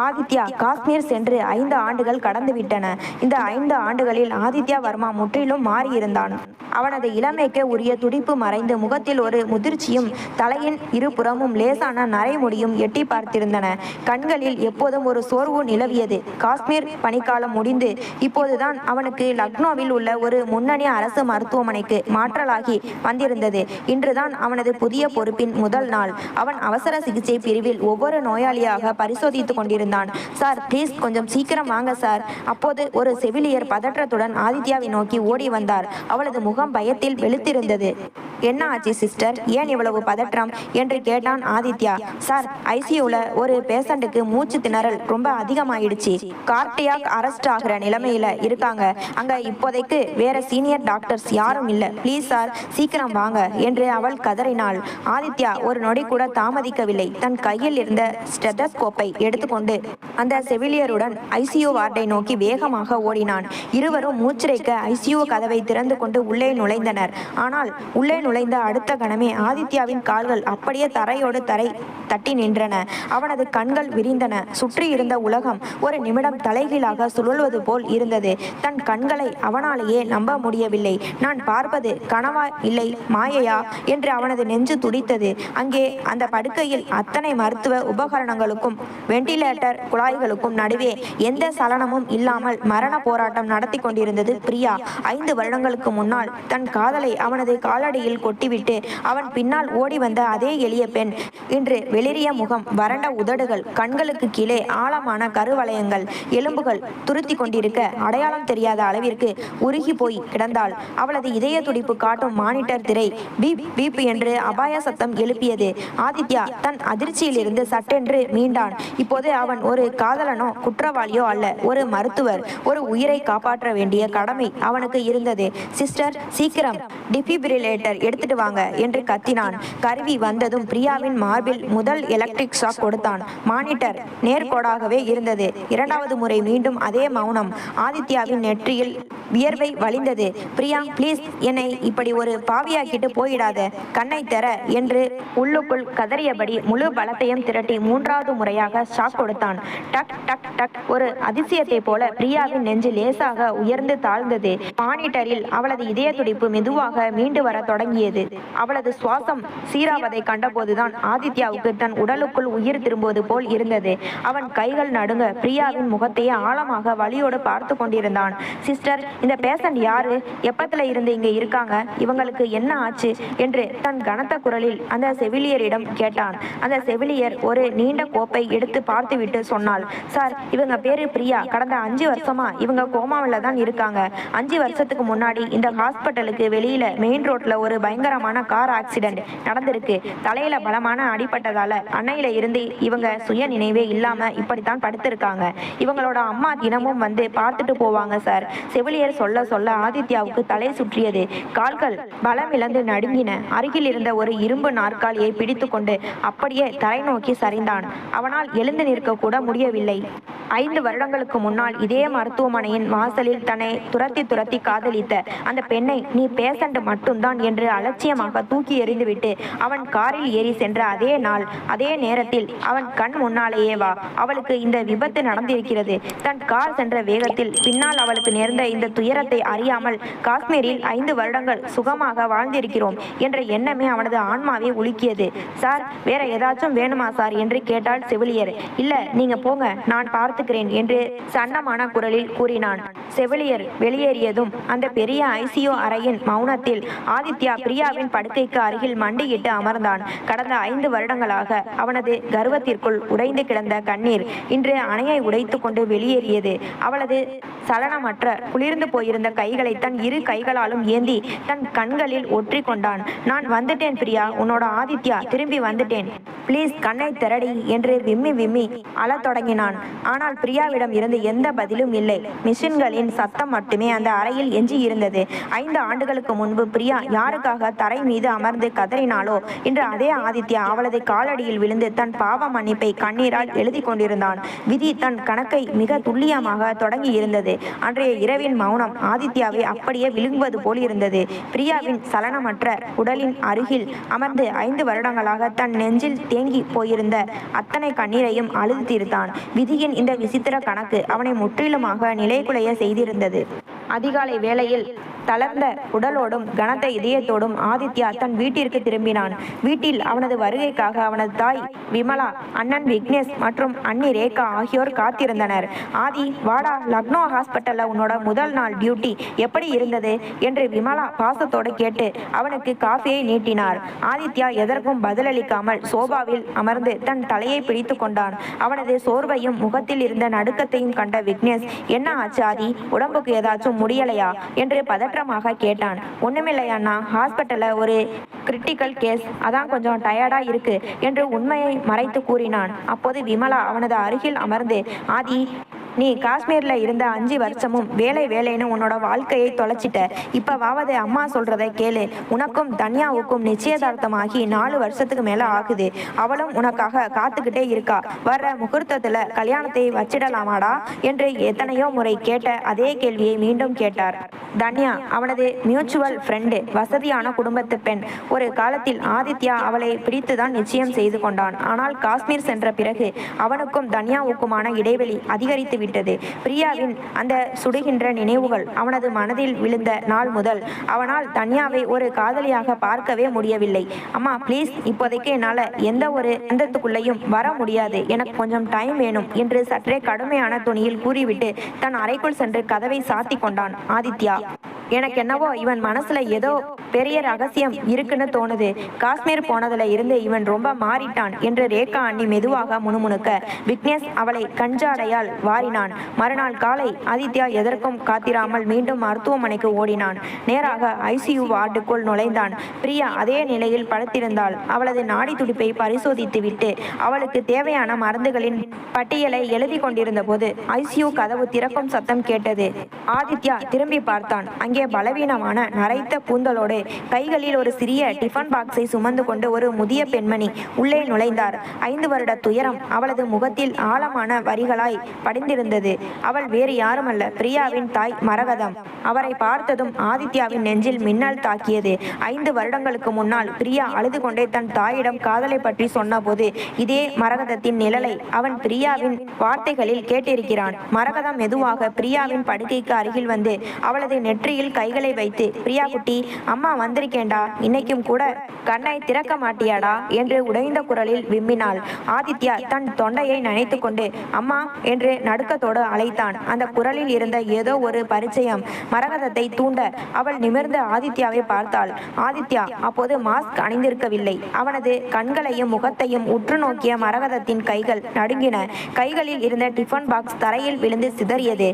ஆதித்யா காஷ்மீர் சென்று 5 ஆண்டுகள் கடந்துவிட்டன. இந்த 5 ஆண்டுகளில் ஆதித்யா வர்மா முற்றிலும் மாறியிருந்தான். அவனது இளமைக்கு உரிய துடிப்பு மறைந்து முகத்தில் ஒரு முதிர்ச்சியும் தலையின் இருபுறமும் லேசான நரைமுடியும் எட்டி பார்த்திருந்தன. கண்களில் எப்போதும் ஒரு சோர்வு நிலவியது. காஷ்மீர் பனிக்காலம் முடிந்து இப்போதுதான் அவனுக்கு லக்னோவில் உள்ள ஒரு முன்னணி அரசு மருத்துவமனைக்கு மாற்றலாகி வந்திருந்தது. இன்றுதான் அவனது புதிய பொறுப்பின் முதல் நாள். அவன் அவசர சிகிச்சை பிரிவில் ஒவ்வொரு நோயாளியாக பரிசோதித்துக் கொண்டிருந்தான். சார், ப்ளீஸ் கொஞ்சம் சீக்கிரம் வாங்க சார். அப்போது ஒரு செவிலியர் பதற்றத்துடன் ஆதித்யாவை நோக்கி ஓடி வந்தார். அவளது முகம் பயத்தில் வெளுத்திருந்தது. என்ன ஆச்சு சிஸ்டர், ஏன் இவ்வளவு பதற்றம் என்று கேட்டான் ஆதித்யா. சார், ஐசியூல ஒரு பேஷண்ட்டுக்கு மூச்சு திணறல் ரொம்ப அதிகமாயிடுச்சு. கார்டியாக் அரெஸ்ட் ஆகிற நிலைமையில இருக்காங்க. அங்க இப்போதைக்கு வேற சீனியர் டாக்டர்ஸ் யாரும் இல்ல. ப்ளீஸ் சார், சீக்கிரம் வாங்க என்று அவள் கதறினாள். ஆதித்யா ஒரு நொடி கூட தாமதிக்கவில்லை. தன் கையில் இருந்த ஸ்டெதஸ்கோப்பை எடுத்துக்கொண்டு அந்த செவிலியருடன் ஐசியூ வார்டை நோக்கி வேகமாக ஓடினான். இருவரும் மூச்சிறைக்க ஐசியூ கதவை திறந்து கொண்டு உள்ளே நுழைந்தனர். ஆனால் உள்ளே நுழைந்த அடுத்த கணமே ஆதித்யாவின் கால்கள் அப்படியே தரையோடு தரை தட்டி நின்றன. அவனது கண்கள் விரிந்தன. சுற்றி இருந்த உலகம் ஒரு நிமிடம் தலைகீழாக சுழல்வது போல் இருந்தது. தன் கண்களை அவனாலேயே நம்ப முடியவில்லை. நான் பார்ப்பது கனவா இல்லை மாயையா என்று அவனது நெஞ்சு துடித்தது. அங்கே அந்த படுக்கையில் அத்தனை மருத்துவ உபகரணங்களுக்கும் வெண்டிலேட்டர் குழாய்களுக்கும் நடுவே எந்த சலனமும் இல்லாமல் மரண போராட்டம் நடத்தி கொண்டிருந்தது பிரியா. 5 வருடங்களுக்கு முன்னால் தன் காதலை அவனது காலடியில் கொட்டிவிட்டு அவன் பின்னால் ஓடி வந்த அதே எளிய பெண் இன்று வெளிரிய முகம், வறண்ட உதடுகள், கண்களுக்கு கீழே ஆழமான கருவளையங்கள், எலும்புகள் துருத்தி கொண்டிருக்க அடையாளம் தெரியாத அளவிற்கு உருகி போய் கிடந்தாள். அவளது இதய துடிப்பு காட்டும் மானிட்டர் திரை பீப் பீப் என்று அபாய சத்தம் எழுப்பியது. ஆதித்யா தன் அதிர்ச்சியிலிருந்து சட்டென்று மீண்டான். இப்போது அவன் ஒரு காதலனோ குற்றவாளியோ அல்ல, ஒரு மருத்துவர். ஒரு உயிரை காப்பாற்ற வேண்டிய கடமை அவனுக்கு இருந்தது. சிஸ்டர், சீக்கிரம் டிஃபிபிரிலேட்டர் எடுத்துட்டு வாங்க என்று கத்தினான். கருவி வந்ததும் பிரியாவின் மார்பில் முதல் எலக்ட்ரிக் ஷாக் கொடுத்தான். மானிட்டர் நேர்கோடாகவே இருந்தது. 2வது முறை மீண்டும் அதே மௌனம். ஆதித்யாவின் நெற்றியில் வியர்வை வழிந்தது. பிரியா, ப்ளீஸ், என்னை இப்படி ஒரு பாவியாக்கிட்டு போயிடாத, கண்ணை தெர என்று உள்ளுக்குள் கதறியபடி முழு பலத்தையும் திரட்டி 3வது முறையாக ஷாக் கொடுத்தான். டக் டக் டக். ஒரு அதிசயத்தை போல பிரியாவின் நெஞ்சு லேசாக உயர்ந்து தாழ்ந்தது. மானிட்டரில் அவளது இதய துடிப்பு மெதுவாக மீண்டு வர தொடங்கியது. அவளது சுவாசம் சீராவதை கண்டபோதுதான் ஆதித்யாவுக்கு தன் உடலுக்குள் உயிர் திரும்புவது போல் இருந்தது. அவன் கைகள் நடுங்க பிரியாவின் முகத்தையே ஆழமாக வலியோடு பார்த்து கொண்டிருந்தான். சிஸ்டர், இந்த பேஷண்ட் யாரு? எப்பத்துல இருந்து இங்க இருக்காங்க? இவங்களுக்கு என்ன ஆச்சு என்று தன் கனத்த குரலில் அந்த செவிலியரிடம் கேட்டான். அந்த செவிலியர் ஒரு நீண்ட கோப்பை எடுத்து பார்த்துவிட்டு சொன்னாள், சார், இவங்க பேரு பிரியா. கடந்த 5 வருஷமா இவங்க கோமாவில் தான் இருக்காங்க. 5 வருஷத்துக்கு முன்னாடி இந்த ஹாஸ்பிட்டலுக்கு வெளியில மெயின் ரோட்ல ஒரு பயங்கரமான கார் ஆக்சிடென்ட் நடந்திருக்கு. தலையில பலமான அடிபட்டதால அன்னையில இருந்து இவங்க சுய நினைவே இல்லாம இப்படித்தான் படுத்திருக்காங்க. இவங்களோட அம்மா தினமும் வந்து பார்த்துட்டு போவாங்க சார். செவிலியர் சொல்ல சொல்ல ஆதித்யாவுக்கு தலை சுற்றியது. கால்கள் பலம் இழந்து நடுங்கின. அருகில் இருந்த ஒரு இரும்பு நாற்காலியை பிடித்து கொண்டு அப்படியே தரை நோக்கி சரிந்தான். அவனால் எழுந்து நிற்க கூட முடியவில்லை. 5 வருடங்களுக்கு முன்னால் இதே மருத்துவமனையின் வாசலில் தன்னை துரத்தி துரத்தி காதலித்த அந்த பெண்ணை நீ பேஷண்ட் மட்டும்தான் என்று அலட்சியமாக தூக்கி எறிந்துவிட்டு அவன் காரில் ஏறி சென்ற அதே நாள் அதே நேரத்தில் அவன் கண் முன்னாலேயே வா அவளுக்கு இந்த விபத்து நடந்திருக்கிறது. தன் கார் சென்ற வேகத்தில் பின்னால் அவளுக்கு நேர்ந்த இந்த துயரத்தை அறியாமல் காஷ்மீரில் 5 வருடங்கள் சுகமாக வாழ்ந்திருக்கிறோம் என்ற எண்ணமே அவனது ஆன்மாவை உலுக்கியது. சார், வேற ஏதாச்சும் வேணுமா சார் என்று கேட்டாள் செவிலியர். இல்ல, நீங்க போங்க, நான் பார்த்துக்கிறேன் என்று சன்னமான குரலில் கூறினான். செவிலியர் வெளியேறியதும் அந்த பெரிய ஐசியு அறையின் மௌனத்தில் ஆதித்யா பிரியாவின் படுக்கைக்கு அருகில் மண்டியிட்டு அமர்ந்தான். கடந்த 5 வருடங்களாக அவனது கர்வத்திற்குள் உடைந்து கிடந்த கண்ணீர் இன்று அணையை உடைத்து கொண்டு வெளியேறியது. அவளது சலனமற்ற குளிர்ந்து போயிருந்த கைகளை தன் 2 கைகளாலும் ஏந்தி தன் கண்களில் ஒற்றி கொண்டான். நான் வந்துட்டேன் பிரியா, உன்னோட ஆதித்யா, திரும்பி வந்துட்டேன். ப்ளீஸ் கண்ணை திரடி என்று விம்மி விம்மி அழத் தொடங்கினான். ஆனால் பிரியாவிடம் இருந்து எந்த பதிலும் இல்லை. மிஷின்களின் சத்தம் மட்டுமே அந்த அறையில் எஞ்சி இருந்தது. 5 ஆண்டுகளுக்கு முன்பு பிரியா யாருக்காக தரை மீது அமர்ந்து கதறினாளோ, இன்று அதே ஆதித்யா அவளது காலடியில் விழுந்து தன் பாவ மன்னிப்பை கண்ணீரால் எழுதி கொண்டிருந்தான். விதி தன் கணக்கை மிக துல்லியமாக தொடங்கி இருந்தது. அன்றைய இரவின் மௌனம் ஆதித்யாவை அப்படியே விழுங்குவது போல் இருந்தது. பிரியாவின் சலனமற்ற உடலின் அருகில் அமர்ந்து 5 வருடங்களாக தன் நெஞ்சில் தேங்கி போயிருந்த அத்தனை கண்ணீரையும் அழுது தீர்த்தான். விதியின் இந்த விசித்திர கணக்கு அவனை முற்றிலுமாக நிலைகுலைய செய்திருந்தது. அதிகாலை வேளையில் தளர்ந்த உடலோடும் கனத்த இதயத்தோடும் ஆதித்யா தன் வீட்டிற்கு திரும்பினான். வீட்டில் அவனது வருகைக்காக அவனது தாய் விமலா, அண்ணன் விக்னேஷ் மற்றும் அண்ணி ரேகா ஆகியோர் காத்திருந்தனர். ஆதி, வாடா, லக்னோ ஹாஸ்பிட்டல்ல உன்னோட முதல் நாள் டியூட்டி எப்படி இருந்தது என்று விமலா பாசத்தோடு கேட்டு அவனுக்கு காஃபியை நீட்டினார். ஆதித்யா எதற்கும் பதிலளிக்காமல் சோபாவில் அமர்ந்து தன் தலையை பிடித்து கொண்டான். அவனது சோர்வையும் முகத்தில் இருந்த நடுக்கத்தையும் கண்ட விக்னேஷ், என்ன ஆச்சு ஆதி, உடம்புக்கு ஏதாச்சும் முடியலையா என்று பதற்றமாக கேட்டான். ஒண்ணுமில்லை அண்ணா, ஹாஸ்பிட்டல்ல ஒரு கிரிட்டிக்கல் கேஸ், அதான் கொஞ்சம் டயர்டா இருக்கு என்று உண்மையை மறைத்து கூறினான். அப்போது விமலா அவனது அருகில் அமர்ந்து, ஆதி, நீ காஷ்மீர்ல இருந்த 5 வருஷமும் வேலை வேலைன்னு உன்னோட வாழ்க்கையை தொலைச்சிட்ட. இப்பவாவது அம்மா சொல்றதை கேளு. உனக்கும் தன்யாவுக்கும் நிச்சயதார்த்தமாகி 4 வருஷத்துக்கு மேல ஆகுது. அவளும் உனக்காக காத்துக்கிட்டே இருக்கா. வர்ற முகூர்த்தத்துல கல்யாணத்தை வச்சிடலாமாடா என்று எத்தனையோ முறை கேட்ட அதே கேள்வியை மீண்டும் கேட்டார். தன்யா அவனது மியூச்சுவல் ஃப்ரெண்டு, வசதியான குடும்பத்து பெண். ஒரு காலத்தில் ஆதித்யா அவளை பிடித்துதான் நிச்சயம் செய்து கொண்டான். ஆனால் காஷ்மீர் சென்ற பிறகு அவனுக்கும் தன்யாவுக்குமான இடைவெளி அதிகரித்து விட்டது. பிரியாவின் அந்த சுடுகின்ற நினைவுகள் அவனது மனதில் விழுந்த நாள் முதல் அவனால் தன்யாவை ஒரு காதலியாக பார்க்கவே முடியவில்லை. அம்மா ப்ளீஸ், இப்போதைக்கு என்னால் எந்த ஒரு பந்தத்துக்குள்ளேயும் வர முடியாது, எனக்கு கொஞ்சம் டைம் வேணும் என்று சற்றே கடுமையான துணியில் கூறிவிட்டு தன் அறைக்குள் சென்று கதவை சாத்தி கொண்டான் ஆதித்யா. எனக்கு என்னவோ இவன் மனசுல ஏதோ பெரிய ரகசியம் இருக்குன்னு தோணுது. காஷ்மீர் போனதுல இருந்து இவன் ரொம்ப மாறிட்டான் என்று ரேகா அண்ணி மெதுவாக முணுமுணுக்க விக்னேஷ் அவளை கஞ்சாடையால் வாரினான். மறுநாள் காலை ஆதித்யா எதற்கும் காத்திராமல் மீண்டும் மருத்துவமனைக்கு ஓடினான். நேராக ஐசியு வார்டுக்குள் நுழைந்தான். பிரியா அதே நிலையில் படுத்திருந்தாள். அவளது நாடி துடிப்பை பரிசோதித்து விட்டு அவளுக்கு தேவையான மருந்துகளின் பட்டியலை எழுதி கொண்டிருந்த போது ஐசியு கதவு திறக்கும் சத்தம் கேட்டது. ஆதித்யா திரும்பி பார்த்தான். அங்கே பலவீனமான நரைத்த கூந்தலோடு கைகளில் ஒரு சிறிய டிஃபன் பாக்ஸை சுமந்து கொண்டு ஒரு முதிய பெண்மணி உள்ளே நுழைந்தார். 5 வருட துயரம் அவளது முகத்தில் ஆழமான வரிகளாய் படிந்திருந்தது. அவள் வேறு யாருமல்ல, பிரியாவின் தாய் மரகதம். அவரை பார்த்ததும் ஆதித்யாவின் நெஞ்சில் மின்னல் தாக்கியது. 5 வருடங்களுக்கு முன்னால் பிரியா அழுது கொண்டே தன் தாயிடம் காதலை பற்றி சொன்னபோது இதே மரகதத்தின் நிழலை அவன் பிரியாவின் வார்த்தைகளில் கேட்டிருக்கிறான். மரகதம் மெதுவாக பிரியாவின் படுக்கைக்கு அருகில் வந்து அவளது நெற்றியில் கைகளை வைத்து, பிரியா குட்டி, அம்மா வந்திருக்கேண்டா, இன்னைக்கும் கூட கண்ணை திறக்க மாட்டியாடா என்று உடைந்த குரலில் விம்மினாள். ஆதித்யா தன் தொண்டையை நனைத்து கொண்டு அம்மா என்று நடுக்கத்தோடு அழைத்தான். அந்த குரலில் இருந்த ஏதோ ஒரு பரிச்சயம் மரகதத்தை தூண்ட அவள் நிமிர்ந்து ஆதித்யாவை பார்த்தாள். ஆதித்யா அப்போது மாஸ்க் அணிந்திருக்கவில்லை. அவனது கண்களையும் முகத்தையும் உற்று நோக்கிய மரகதத்தின் கைகள் நடுங்கின. கைகளில் இருந்த டிஃபன் பாக்ஸ் தரையில் விழுந்து சிதறியது.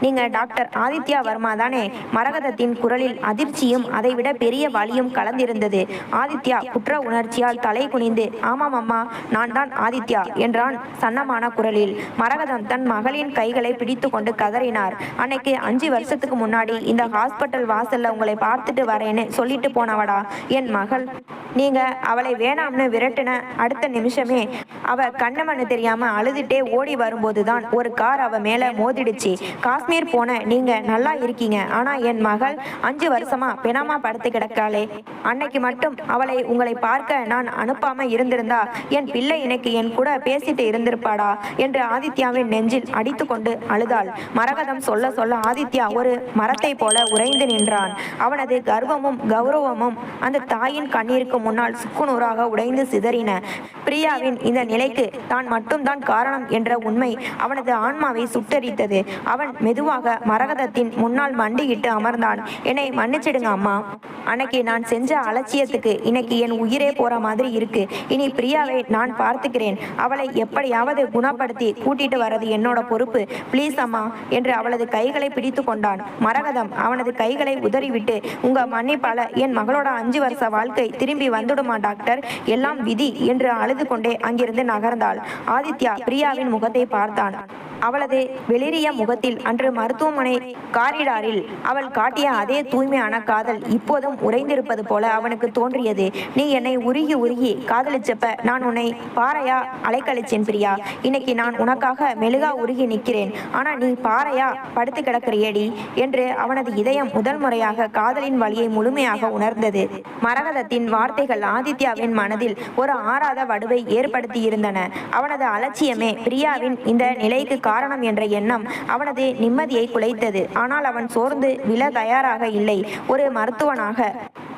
நீங்க டாக்டர் ஆதித்யா வர்மா தானே? மரகதத்தின் குரலில் அதிர்ச்சியும் அதைவிட பெரிய வலியும் கலந்திருந்தது. ஆதித்யா குற்ற உணர்ச்சியால் தலை குனிந்து, ஆமாம் அம்மா, நான் தான் ஆதித்யா என்றான் சன்னமான குரலில். மரகதம் தன் மகளின் கைகளை பிடித்து கொண்டு கதறினார். அன்னைக்கு 5 வருஷத்துக்கு முன்னாடி இந்த ஹாஸ்பிட்டல் வாசல்ல உங்களை பார்த்துட்டு வரேன்னு சொல்லிட்டு போனவடா என் மகள். நீங்க அவளை வேணாம்னு விரட்டின அடுத்த நிமிஷமே அவ கண்ணமண்ணு தெரியாம அழுதுட்டே ஓடி வரும்போதுதான் ஒரு கார் அவ மேல மோதிடுச்சு. காஷ்மீர் போன நீங்க நல்லா இருக்கீங்க, ஆனா ஆனா என் மகள் 5 வருஷமா பிணமா படுத்து கிடக்காளே. அன்னைக்கு மட்டும் அவளை உங்களை பார்க்க நான் அனுப்பாம இருந்திருந்தா என் பிள்ளை இன்னைக்கு என் கூட பேசிட்டு இருந்திருப்பாடா என்று ஆதித்யாவின் நெஞ்சில் அடித்து கொண்டு அழுதாள். மரகதம் சொல்ல சொல்ல ஆதித்யா ஒரு மரத்தை போல உறைந்து நின்றான். அவனது கர்வமும் கௌரவமும் அந்த தாயின் கண்ணீருக்கு முன்னால் சுக்குநூறாக உடைந்து சிதறின. பிரியாவின் இந்த நிலைக்கு தான் மட்டும்தான் காரணம் என்ற உண்மை அவனது ஆன்மாவை சுட்டரித்தது. அவன் மெதுவாக மரகதத்தின் முன்னால் மண்டியிட்டு அமர்ந்தான். என்னை மன்னிச்சிடுங்க அம்மா. அன்னைக்கு நான் செஞ்ச அலட்சியத்துக்கு இன்னைக்கு என் உயிரே போற மாதிரி இருக்கு. இனி பிரியாவை நான் பார்த்துக்கிறேன். அவளை எப்படியாவது குணப்படுத்தி கூட்டிட்டு வர்றது என்னோட பொறுப்பு. ப்ளீஸ் அம்மா என்று அவளது கைகளை பிடித்து கொண்டான். மரகதம் அவனது கைகளை உதறிவிட்டு, உங்க மன்னிப்பால என் மகளோட 5 வருஷ வாழ்க்கை திரும்பி வந்துடுமா டாக்டர்? எல்லாம் விதி என்று அழுது கொண்டே அங்கிருந்து நகர்ந்தாள். ஆதித்யா பிரியாவின் முகத்தை பார்த்தான். அவளது வெளிரிய முகத்தில் அன்று மருத்துவமனை காரிடாரில் அவள் காட்டிய அதே தூய்மையான காதல் இப்போதும் உறைந்திருப்பது போல அவனுக்கு தோன்றியது. நீ என்னை உருகி உருகி காதலிச்சப்ப நான் உன்னை பாறையா அலைக்கழிச்சேன் பிரியா. இன்னைக்கு நான் உனக்காக மெழுகா உருகி நிற்கிறேன். ஆனா நீ பாறையா படுத்து கிடக்கிறியேடி என்று அவனது இதயம் முதல் முறையாக காதலின் வழியை முழுமையாக உணர்ந்தது. மரகதத்தின் வார்த்தைகள் ஆதித்யாவின் மனதில் ஒரு ஆறாத வடுவை ஏற்படுத்தியிருந்தன. அவனது அலட்சியமே பிரியாவின் இந்த நிலைக்கு காரணம் என்ற எண்ணம் அவனது நிம்மதியை குலைத்தது. ஆனால் அவன் சோர்ந்து விழ தயாராக இல்லை. ஒரு மருத்துவனாக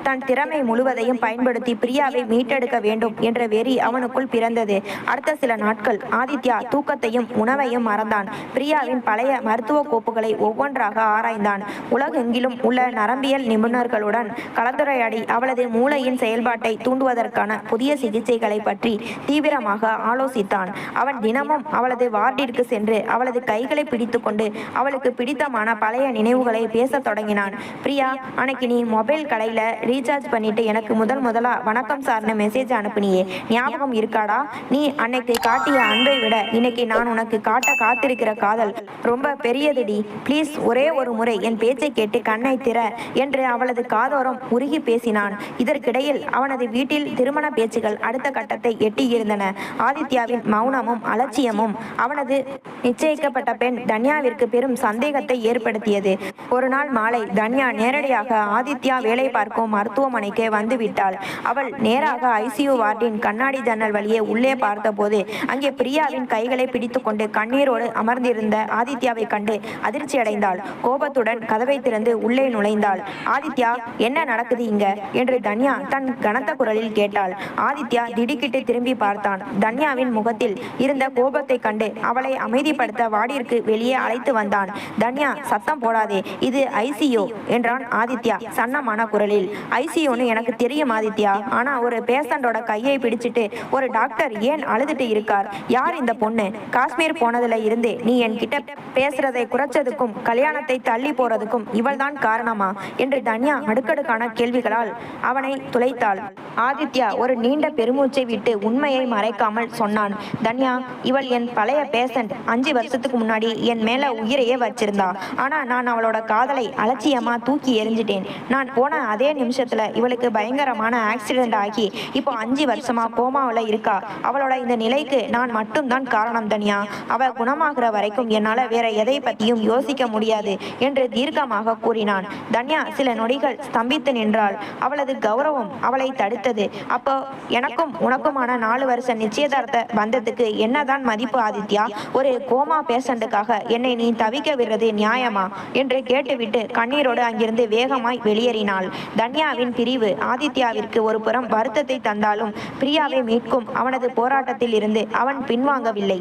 தன் திறமை முழுவதையும் பயன்படுத்தி பிரியாவை மீட்டெடுக்க வேண்டும் என்ற வெறி அவனுக்குள் பிறந்தது. அடுத்த சில நாட்கள் ஆதித்யா தூக்கத்தையும் உணவையும் மறந்தான். பிரியாவின் பழைய மருத்துவ கோப்புகளை ஒவ்வொன்றாக ஆராய்ந்தான். உலகெங்கிலும் உள்ள நரம்பியல் நிபுணர்களுடன் கலந்துரையாடி அவளது மூளையின் செயல்பாட்டை தூண்டுவதற்கான புதிய சிகிச்சைகளை பற்றி தீவிரமாக ஆலோசித்தான். அவன் தினமும் அவளது வார்டிற்கு சென்று அவளது கைகளை பிடித்து கொண்டு அவளுக்கு பிடித்தமான பழைய நினைவுகளை பேசத் தொடங்கினான். பிரியா, அன்னைக்கு நீ மொபைல் கடையில ரீசார்ஜ் பண்ணிட்டு எனக்கு முதலா வணக்கம் சார்னு மெசேஜ் அனுப்புனியே, ஞாபகம் இருக்காடா? நீ அன்னைக்கு காட்டிய அன்பை விட இன்னைக்கு நான் உனக்கு காட்ட காத்திருக்கிற காதல் ரொம்ப பெரியதுடி. ப்ளீஸ் ஒரே ஒரு முறை என் பேச்சை கேட்டு கண்ணை திற என்று அவளது காதோரம் உருகி பேசினான். இதற்கிடையில் அவனது வீட்டில் திருமண பேச்சுகள் அடுத்த கட்டத்தை எட்டியிருந்தன. ஆதித்யாவின் மௌனமும் அலட்சியமும் அவனது நிச்சயிக்கப்பட்ட பெண் தன்யாவிற்கு பெரும் சந்தேகத்தை ஏற்படுத்தியது. ஒரு நாள் மாலை தன்யா நேரடியாக ஆதித்யா வேலை பார்க்கும் மருத்துவமனைக்கு வந்துவிட்டாள். அவள் நேராக ஐசியூ வார்டின் கண்ணாடி ஜன்னல் வழியே உள்ளே பார்த்தபோது அங்கே பிரியாவின் கைகளை பிடித்து கொண்டு கண்ணீரோடு அமர்ந்திருந்த ஆதித்யாவை கண்டு அதிர்ச்சி அடைந்தாள். கோபத்துடன் கதவை திறந்து உள்ளே நுழைந்தாள். ஆதித்யா, என்ன நடக்குது இங்க என்று தன்யா தன் கனத்த குரலில் கேட்டாள். ஆதித்யா திடுக்கிட்டு திரும்பி பார்த்தான். தன்யாவின் முகத்தில் இருந்த கோபத்தை கண்டு அவளை அமைதிப்படுத்த வார்டிற்கு வெளியே அழைத்து வந்தான். தன்யா, சத்தம் போடாதே, இது ஐசியூ என்றான் ஆதித்யா சன்னமான குரலில். ஐசியூன்னு எனக்கு தெரியும் ஆதித்யா, ஆனா ஒரு பேஷண்டோட கையை பிடிச்சிட்டு ஒரு டாக்டர் ஏன் அழுதுட்டு இருக்கார்? யார் இந்த பொண்ணு? காஷ்மீர் போனதுல இருந்தே நீ என்கிட்ட பேசுறதை குறைச்சதுக்கும் கல்யாணத்தை தள்ளி போறதுக்கும் இவள்தான் காரணமா என்று தன்யா அடுக்கடுக்கான கேள்விகளால் அவனை துளைத்தாள். ஆதித்யா ஒரு நீண்ட பெருமூச்சை விட்டு உண்மையை மறைக்காமல் சொன்னான். தன்யா, இவள் என் பழைய பேஷண்ட். 5 வருஷத்துக்கு முன்னாடி என் மேல உயிரையே வச்சிருந்தா. ஆனா நான் அவளோட காதலை அலட்சியமா தூக்கி எறிஞ்சிட்டேன். நான் போன அதே நிமிஷத்துல இவளுக்கு பயங்கரமான ஆக்சிடென்ட் ஆகி இப்போ 5 வருஷமா கோமாவில் இருக்கா. அவளோட இந்த நிலைக்கு நான் மட்டும்தான் காரணம் தன்யா. அவ குணமாகிற வரைக்கும் என்னால வேற எதை பத்தியும் யோசிக்க முடியாது என்று தீர்க்கமாக கூறினான். தன்யா சில நொடிகள் ஸ்தம்பித்து நின்றாள். அவளது கௌரவம் அவளை தடுத்தது. அப்போ எனக்கும் உனக்குமான 4 வருஷ நிச்சயதார்த்த பந்தத்துக்கு என்னதான் மதிப்பு ஆதித்யா? ஒரு கோமா பேஷண்ட்டுக்காக என்னை நீ தவிக்க விடுறது நியாயமா என்று கேட்டுவிட்டு கண்ணீரோடு அங்கிருந்து வேகமாய் வெளியேறினாள். தன்யாவின் பிரிவு ஆதித்யாவிற்கு ஒரு புறம் வருத்தத்தை தந்தாலும் பிரியாவை மீட்கும் அவனது போராட்டத்தில் இருந்து அவன் பின்வாங்கவில்லை.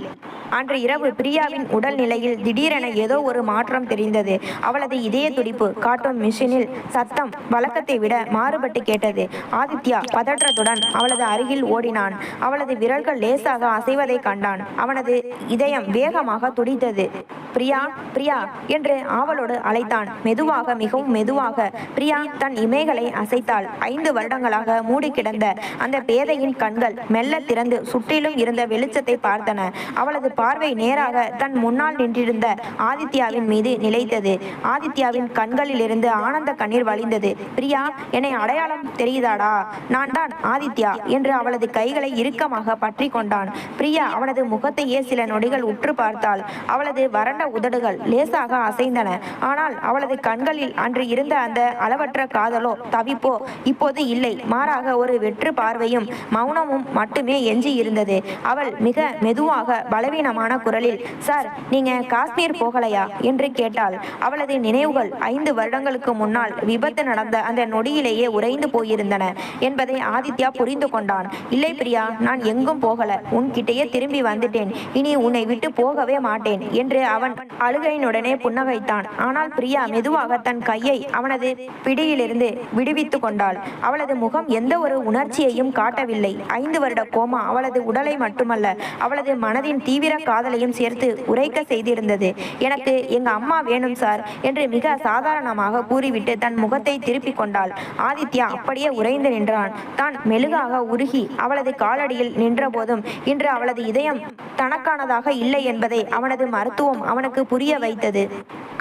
அன்று இரவு பிரியாவின் உடல் நிலையில் திடீரென ஏதோ ஒரு மாற்றம் தெரிந்தது. அவளது இதய துடிப்பு காட்டும் மிஷினில் சத்தம் வழக்கத்தை விட மாறுபட்டு கேட்டது. ஆதித்யா பதற்றத்துடன் அவளது அருகில் ஓடினான். அவளது விரல்கள் லேசாக அசைவதை கண்டான். அவனது இதயம் வேகமாக துடித்தது. பிரியா, பிரியா என்று ஆவலோடு அழைத்தான். மெதுவாக, மிகவும் மெதுவாக. பிரியா தன் இமைகளை அசைத்தாள். 5 வருடங்களாக மூடி கிடந்த அந்த பேதையின் கண்கள் மெல்ல திறந்து சுற்றிலும் இருந்த வெளிச்சத்தை பார்த்தன. அவளது பார்வை நேராக தன் முன்னால் நின்றிருந்த ஆதித்யாவின் மீது நிலைத்தது. ஆதித்யாவின் கண்களிலிருந்து ஆனந்த கண்ணீர் வழிந்தது. பிரியா, என்னை அடையாளம் தெரியுதாடா? நான் தான் ஆதித்யா என்று அவளது கைகளை இறுக்கமாக பற்றி கொண்டான். பிரியா அவனது முகத்தையே சில நொடிகள் உற்று பார்த்தாள். அவளது வறண்ட உதடுகள் லேசாக அசைந்தன. ஆனால் அவளது கண்களில் அன்று இருந்த அந்த அளவற்ற காதலோ தவிப்போ இப்போது இல்லை. மாறாக ஒரு வெற்று பார்வையும் மௌனமும் மட்டுமே எஞ்சி இருந்தது. அவள் மிக மெதுவாக பலவீனமான குரலில், சார், நீங்க காஷ்மீர் போகலையா என்று கேட்டாள். அவளது நினைவுகள் 5 வருடங்களுக்கு முன்னால் விபத்து நடந்த அந்த நொடியிலேயே உறைந்து போயிருந்தன என்பதை ஆதித்யா புரிந்து கொண்டான். இல்லை பிரியா, நான் எங்கும் போகல, உன்கிட்டயே திரும்பி வந்துட்டேன். இனி உன்னை விட்டு போகவே மாட்டேன் என்று அவன் அழுகையினுடனே புன்னகைத்தான். ஆனால் பிரியா மெதுவாக தன் கையை அவனது பிடியிலிருந்து விடுவித்து கொண்டாள். அவளது முகம் எந்த ஒரு உணர்ச்சியையும் காட்டவில்லை. 5 வருட கோமா அவளது உடலை மட்டுமல்ல, அவளது மனதின் தீவிர காதலையும் சேர்த்து உரைக்க செய்திருந்தது. எனக்கு எங்க அம்மா வேணும் சார் என்று மிக சாதாரணமாக கூறிவிட்டு தன் முகத்தை திருப்பிக் கொண்டாள். ஆதித்யா அப்படியே உறைந்து நின்றான். தான் மெழுகாக உருகி அவளது காலடியில் நின்ற போதும் இன்று அவளது இதயம் தனக்கானதாக இல்லை என்பதை அவனது மருத்துவம் அவனுக்கு புரிய வைத்தது.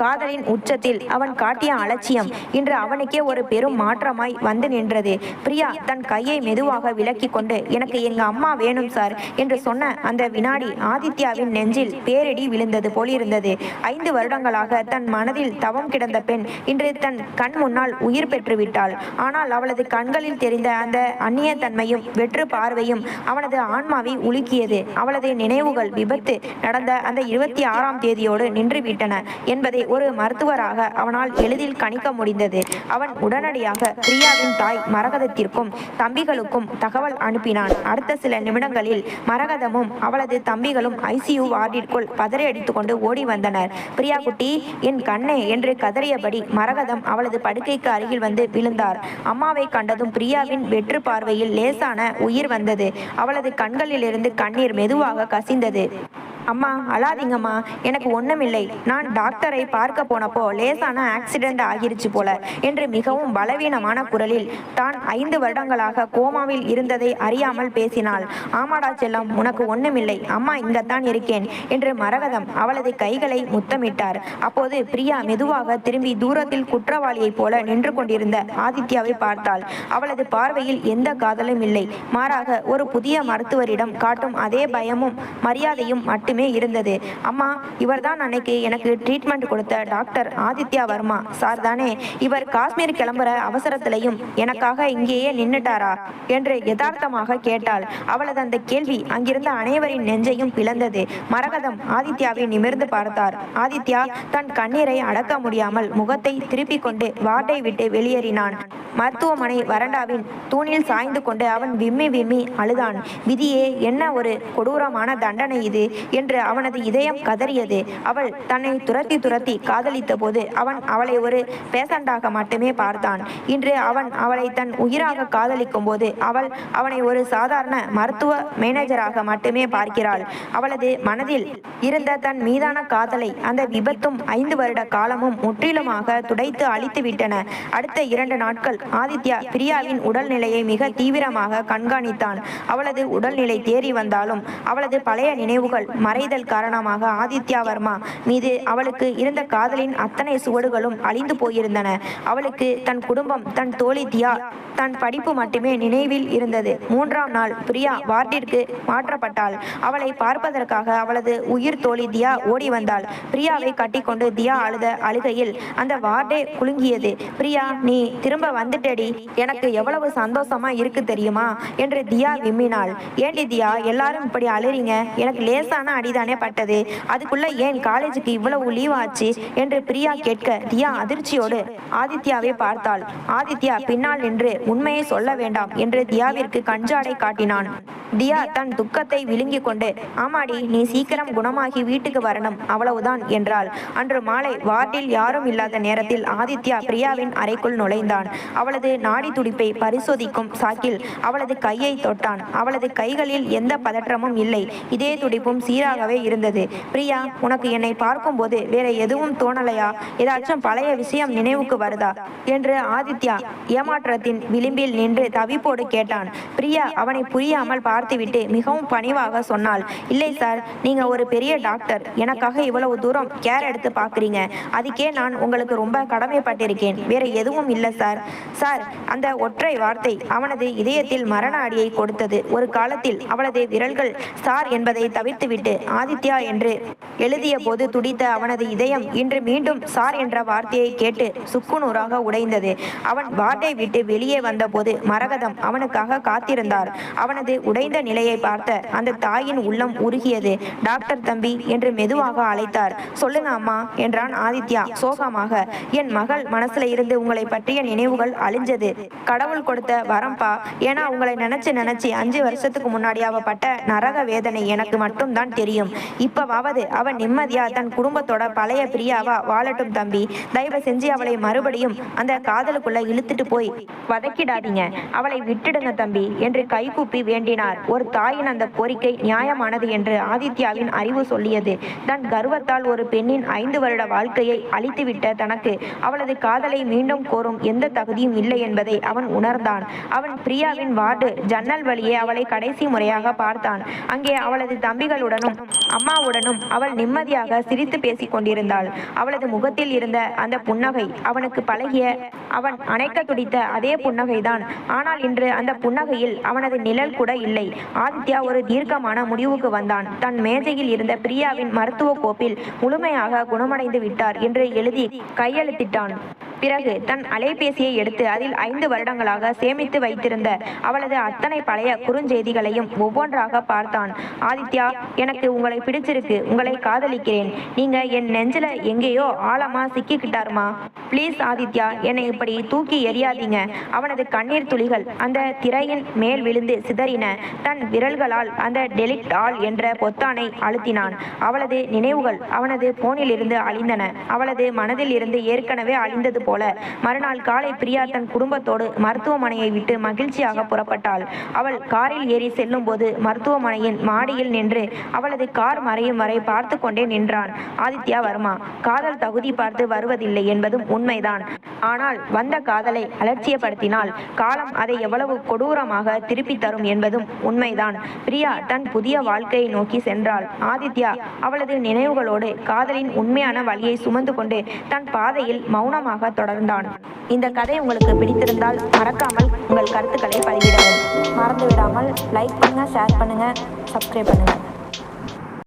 காதலின் உச்சத்தில் அவன் காட்டிய அலட்சியம் இன்று அவனுக்கே ஒரு பெரும் மாற்றமாய் வந்து நின்றது. பிரியா தன் கையை மெதுவாக விலக்கி கொண்டு, எனக்கு எங்க அம்மா வேணும் சார் என்று சொன்ன அந்த வினாடி ஆதித்யாவின் நெஞ்சில் பேரிடி விழுந்தது போலிருந்தது. 5 வருடங்களாக தன் மனதில் தவம் கிடந்த பெண் இன்று தன் கண் முன்னால் உயிர் பெற்றுவிட்டாள். ஆனால் அவளது கண்களில் தெரிந்த அந்த அந்நிய தன்மையும் வெற்று பார்வையும் அவனது ஆன்மாவை உலுக்கியது. அவளது நினைவுகள் விபத்து நடந்த அந்த 26ஆம் தேதியோடு நின்றுவிட்டன என்பதை ஒரு மருத்துவராக அவனால் எளிதில் கணிக்க முடிந்தது. அவன் உடனடியாக பிரியாவின் தாய் மரகதத்திற்கும் தம்பிகளுக்கும் தகவல் அனுப்பினான். அடுத்த சில நிமிடங்களில் மரகதமும் அவளது தம்பிகளும் ஐசியூ வார்டிற்குள் பதறி அடித்துக் கொண்டு ஓடி வந்தனர். பிரியா குட்டி, என் கண்ணே என்று கதறியபடி மரகதம் அவளது படுக்கைக்கு அருகில் வந்து விழுந்தார். அம்மாவை கண்டதும் பிரியாவின் வெற்று பார்வையில் லேசான உயிர் வந்தது. அவளது கண்களிலிருந்து கண்ணீர் மெதுவாக கசிந்தது. அம்மா, அழாதீங்கம்மா, எனக்கு ஒண்ணுமில்லை. நான் டாக்டரை பார்க்க போனப்போ லேசான ஆக்சிடென்ட் ஆகிருச்சு போல என்று மிகவும் பலவீனமான குரலில் தான் 5 வருடங்களாக கோமாவில் இருந்ததை அறியாமல் பேசினாள். ஆமாடா செல்லம், உனக்கு ஒண்ணுமில்லை, அம்மா இங்கத்தான் இருக்கேன் என்று மரகதம் அவளது கைகளை முத்தமிட்டார். அப்போது பிரியா மெதுவாக திரும்பி தூரத்தில் குற்றவாளியைப் போல நின்று கொண்டிருந்த ஆதித்யாவை பார்த்தாள். அவளது பார்வையில் எந்த காதலும் இல்லை. மாறாக ஒரு புதிய மருத்துவரிடம் காட்டும் அதே பயமும் மரியாதையும் மட்டுமே இருந்தது. அம்மா, இவர்தான் அன்னைக்கு எனக்கு ட்ரீட்மெண்ட் கொடுத்த டாக்டர் ஆதித்யா வர்மா சார் தானே? இவர் காஷ்மீர் கிளம்புற அவசரத்திலையும் எனக்காக இங்கேயே நின்னுட்டாரா என்று யதார்த்தமாக கேட்டாள். அவளது அந்த கேள்வி அங்கிருந்த அனைவரின் நெஞ்சையும் பிளந்தது. மரகதம் ஆதித்யாவை நிமிர்ந்து பார்த்தார். ஆதித்யா தன் கண்ணீரை அடக்க முடியாமல் முகத்தை திருப்பிக் கொண்டு வார்டை விட்டு வெளியேறினான். மருத்துவமனை வறண்டாவின் தூணில் சாய்ந்து கொண்டு அவன் விம்மி விம்மி அழுதான். விதியே, என்ன ஒரு கொடூரமான தண்டனை இது என்று அவனது இதயம் கதறியது. அவள் தன்னை துரத்தி துரத்தி காதலித்த போது அவன் அவளை ஒரு பேஷண்டாக மட்டுமே பார்த்தான். இன்று அவன் அவளை தன் உயிராக காதலிக்கும் போது அவள் அவனை ஒரு சாதாரண மருத்துவ மேனேஜராக மட்டுமே பார்க்கிறாள். அவளது மனதில் இருந்த தன் மீதான காதலை அந்த விபத்தும் 5 வருட காலமும் முற்றிலுமாக துடைத்து அழித்து விட்டன. அடுத்த 2 நாட்கள் ஆதித்யா பிரியாவின் உடல்நிலையை மிக தீவிரமாக கண்காணித்தான். அவளது உடல்நிலை தேறி வந்தாலும் அவளது பழைய நினைவுகள் மறைதல் காரணமாக ஆதித்யா வர்மா மீது அவளுக்கு இருந்த காதலின் அத்தனை சுவடுகளும் அழிந்து போயிருந்தன. அவளுக்கு தன் குடும்பம், தன் தோழி தியா, தன் படிப்பு மட்டுமே நினைவில் இருந்தது. 3ஆம் நாள் பிரியா வார்டிற்கு மாற்றப்பட்டாள். அவளை பார்ப்பதற்காக அவளது உயிர் தோழி தியா ஓடி வந்தாள். பிரியாவை கட்டிக்கொண்டு தியா அழுத அழுகையில் அந்த வார்டே குலுங்கியது. பிரியா, நீ திரும்ப வந்துட்டடி, எனக்கு எவ்வளவு சந்தோஷமா இருக்கு தெரியுமா என்று தியா விம்மினாள். ஏண்டி தியா, எல்லாரும் இப்படி அழுறீங்க? எனக்கு லேசான அடிதானே பட்டது, அதுக்குள்ள ஏன் காலேஜுக்கு இவ்வளவு லீவ் ஆச்சு என்று பிரியா கேட்க தியா அதிர்ச்சியோடு ஆதித்யாவை பார்த்தாள். ஆதித்யா பின்னால் நின்று உண்மையை சொல்ல வேண்டாம் என்று தியாவிற்கு கஞ்சாடை காட்டினான். தியா தன் துக்கத்தை விழுங்கிக் கொண்டு, ஆமாடி, நீ சீக்கிரம் குணமாகி வீட்டுக்கு வரணும், அவ்வளவுதான் என்றாள். அன்று மாலை வார்டில் யாரும் இல்லாத நேரத்தில் ஆதித்யா பிரியாவின் அறைக்குள் நுழைந்தான். அவளது நாடி துடிப்பை பரிசோதிக்கும் சாக்கில் அவளது கையை தொட்டான். அவளது கைகளில் எந்த பதற்றமும் இல்லை. இதே துடிப்பும் சீராகவே இருந்தது. பிரியா, உனக்கு என்னை பார்க்கும்போது வேற எதுவும் தோணலையா? ஏதாச்சும் பழைய விஷயம் நினைவுக்கு வருதா என்று ஆதித்யா ஏமாற்றத்தின் விளிம்பில் நின்று தவிப்போடு கேட்டான். பிரியா அவனை புரியாமல் பார்த்துவிட்டு மிகவும் பணிவாக சொன்னாள். இல்லை சார், நீங்க ஒரு பெரிய டாக்டர். எனக்காக இவ்வளவு தூரம் கேர் எடுத்து பார்க்குறீங்க. அதுக்கே நான் உங்களுக்கு ரொம்ப கடமைப்பட்டிருக்கேன். வேற எதுவும் இல்லை சார். சார், அந்த ஒற்றை வார்த்தை அவனது இதயத்தில் மரண அடியை கொடுத்தது. ஒரு காலத்தில் அவளது விரல்கள் சார் என்பதை தவிர்த்துவிட்டு ஆதித்யா என்று எழுதிய போது துடித்த அவனது இதயம் இன்று மீண்டும் சார் என்ற வார்த்தையை கேட்டு சுக்குநூறாக உடைந்தது. அவன் வார்டை விட்டு வெளியே வந்தபோது மரகதம் அவனுக்காக காத்திருந்தார். அவனது உடைந்த நிலையை பார்த்த அந்த தாயின் உள்ளம் உருகியது. டாக்டர் தம்பி என்று மெதுவாக அழைத்தார். சொல்லுங்க அம்மா என்றான் ஆதித்யா சோகமாக. என் மகள் மனசுல இருந்து உங்களை பற்றிய நினைவுகள் அழிஞ்சது. கடவுள் கொடுத்த வரம்பா. ஏன்னா உங்களை நினைச்சு 5 வருஷத்துக்கு முன்னாடி அவ பட்ட நரக வேதனை எனக்கு மட்டும் தான் தெரியும். இப்பவாவது அவன் நிம்மதியா தன் குடும்பத்தோட பழைய பிரியாவா வாழட்டும் தம்பி. தயவு செஞ்சு அவளை மறுபடியும் அந்த காதலுக்குள்ள இழுத்துட்டு போய் வதக்கிடாதீங்க. அவளை விட்டுடுங்க தம்பி என்று கைகூப்பி வேண்டினார். ஒரு தாயின் அந்த கோரிக்கை நியாயமானது என்று ஆதித்யாவின் அறிவு சொல்லியது. தன் கர்வத்தால் ஒரு பெண்ணின் 5 வருட வாழ்க்கையை அழித்துவிட்ட தனக்கு அவளது காதலை மீண்டும் கோரும் எந்த தகுதியும் இல்லை என்பதை அவன் உணர்ந்தான். அவன் பிரியாவின் வார்டு ஜன்னல் வழியே அவளை கடைசி முறையாக பார்த்தான். அங்கே அவளது தம்பிகளுடனும் அம்மாவுடனும் அவள் நிம்மதியாக சிரித்து பேசிக் கொண்டிருந்தாள். அவளது முகத்தில் இருந்த அந்த புன்னகை அவனுக்கு பழகிய, அவன் அணைக்க துடித்த அதே புன்னகைதான். ஆனால் இன்று அந்த புன்னகையில் அவனது நிழல் கூட இல்லை. ஆதித்யா ஒரு தீர்க்கமான முடிவுக்கு வந்தான். தன் மேஜையில் இருந்த பிரியாவின் மருத்துவ கோப்பில் முழுமையாக குணமடைந்து விட்டார் என்று எழுதி கையெழுத்திட்டான். பிறகு தன் அலைபேசியை எடுத்து அதில் 5 வருடங்களாக சேமித்து வைத்திருந்த அவளது அத்தனை பழைய குறுஞ்செய்திகளையும் ஒவ்வொன்றாக பார்த்தான். ஆதித்யா, எனக்கு உங்களை பிடிச்சிருக்கு. உங்களை காதலிக்கிறேன். நீங்க என் நெஞ்சில எங்கேயோ ஆழமா சிக்கிக்கிட்டாருமா. ப்ளீஸ் ஆதித்யா, என்னை இப்படி தூக்கி எறியாதீங்க. அவனது கண்ணீர் துளிகள் அந்த திரையின் மேல் விழுந்து சிதறின. தன் விரல்களால் அந்த டெலிட் ஆல் என்ற பொத்தானை அழுத்தினான். அவளது நினைவுகள் அவனது போனில் இருந்து அழிந்தன. அவளது மனதில் இருந்து ஏற்கனவே அழிந்தது போல. மறுநாள் காலை பிரியா தன் குடும்பத்தோடு மருத்துவமனையை விட்டு மகிழ்ச்சியாக புறப்பட்டாள். அவள் காரில் ஏறி செல்லும் போது மருத்துவமனையின் மாடியில் நின்று அவளது கார் மறையும் வரை பார்த்து கொண்டே நின்றான். ஆதித்யா வர்மா காதல் தகுதி பார்த்து வருவதில்லை என்பதும் உண்மைதான். ஆனால் வந்த காதலை அலட்சியப்படுத்தினால் காலம் அதை எவ்வளவு கொடூரமாக திருப்பி தரும் என்பதும் உண்மைதான். பிரியா தன் புதிய வாழ்க்கையை நோக்கி சென்றாள். ஆதித்யா அவளது நினைவுகளோடு காதலின் உண்மையான வழியை சுமந்து கொண்டு தன் பாதையில் மௌனமாக தொடர்ந்தான். இந்த கதை உங்களுக்கு பிடித்திருந்தால் மறக்காமல் உங்கள் கருத்துக்களை பதிவிடவும். மறந்துவிடாமல் லைக் பண்ணுங்க, ஷேர் பண்ணுங்க, சப்ஸ்கிரைப் பண்ணுங்க.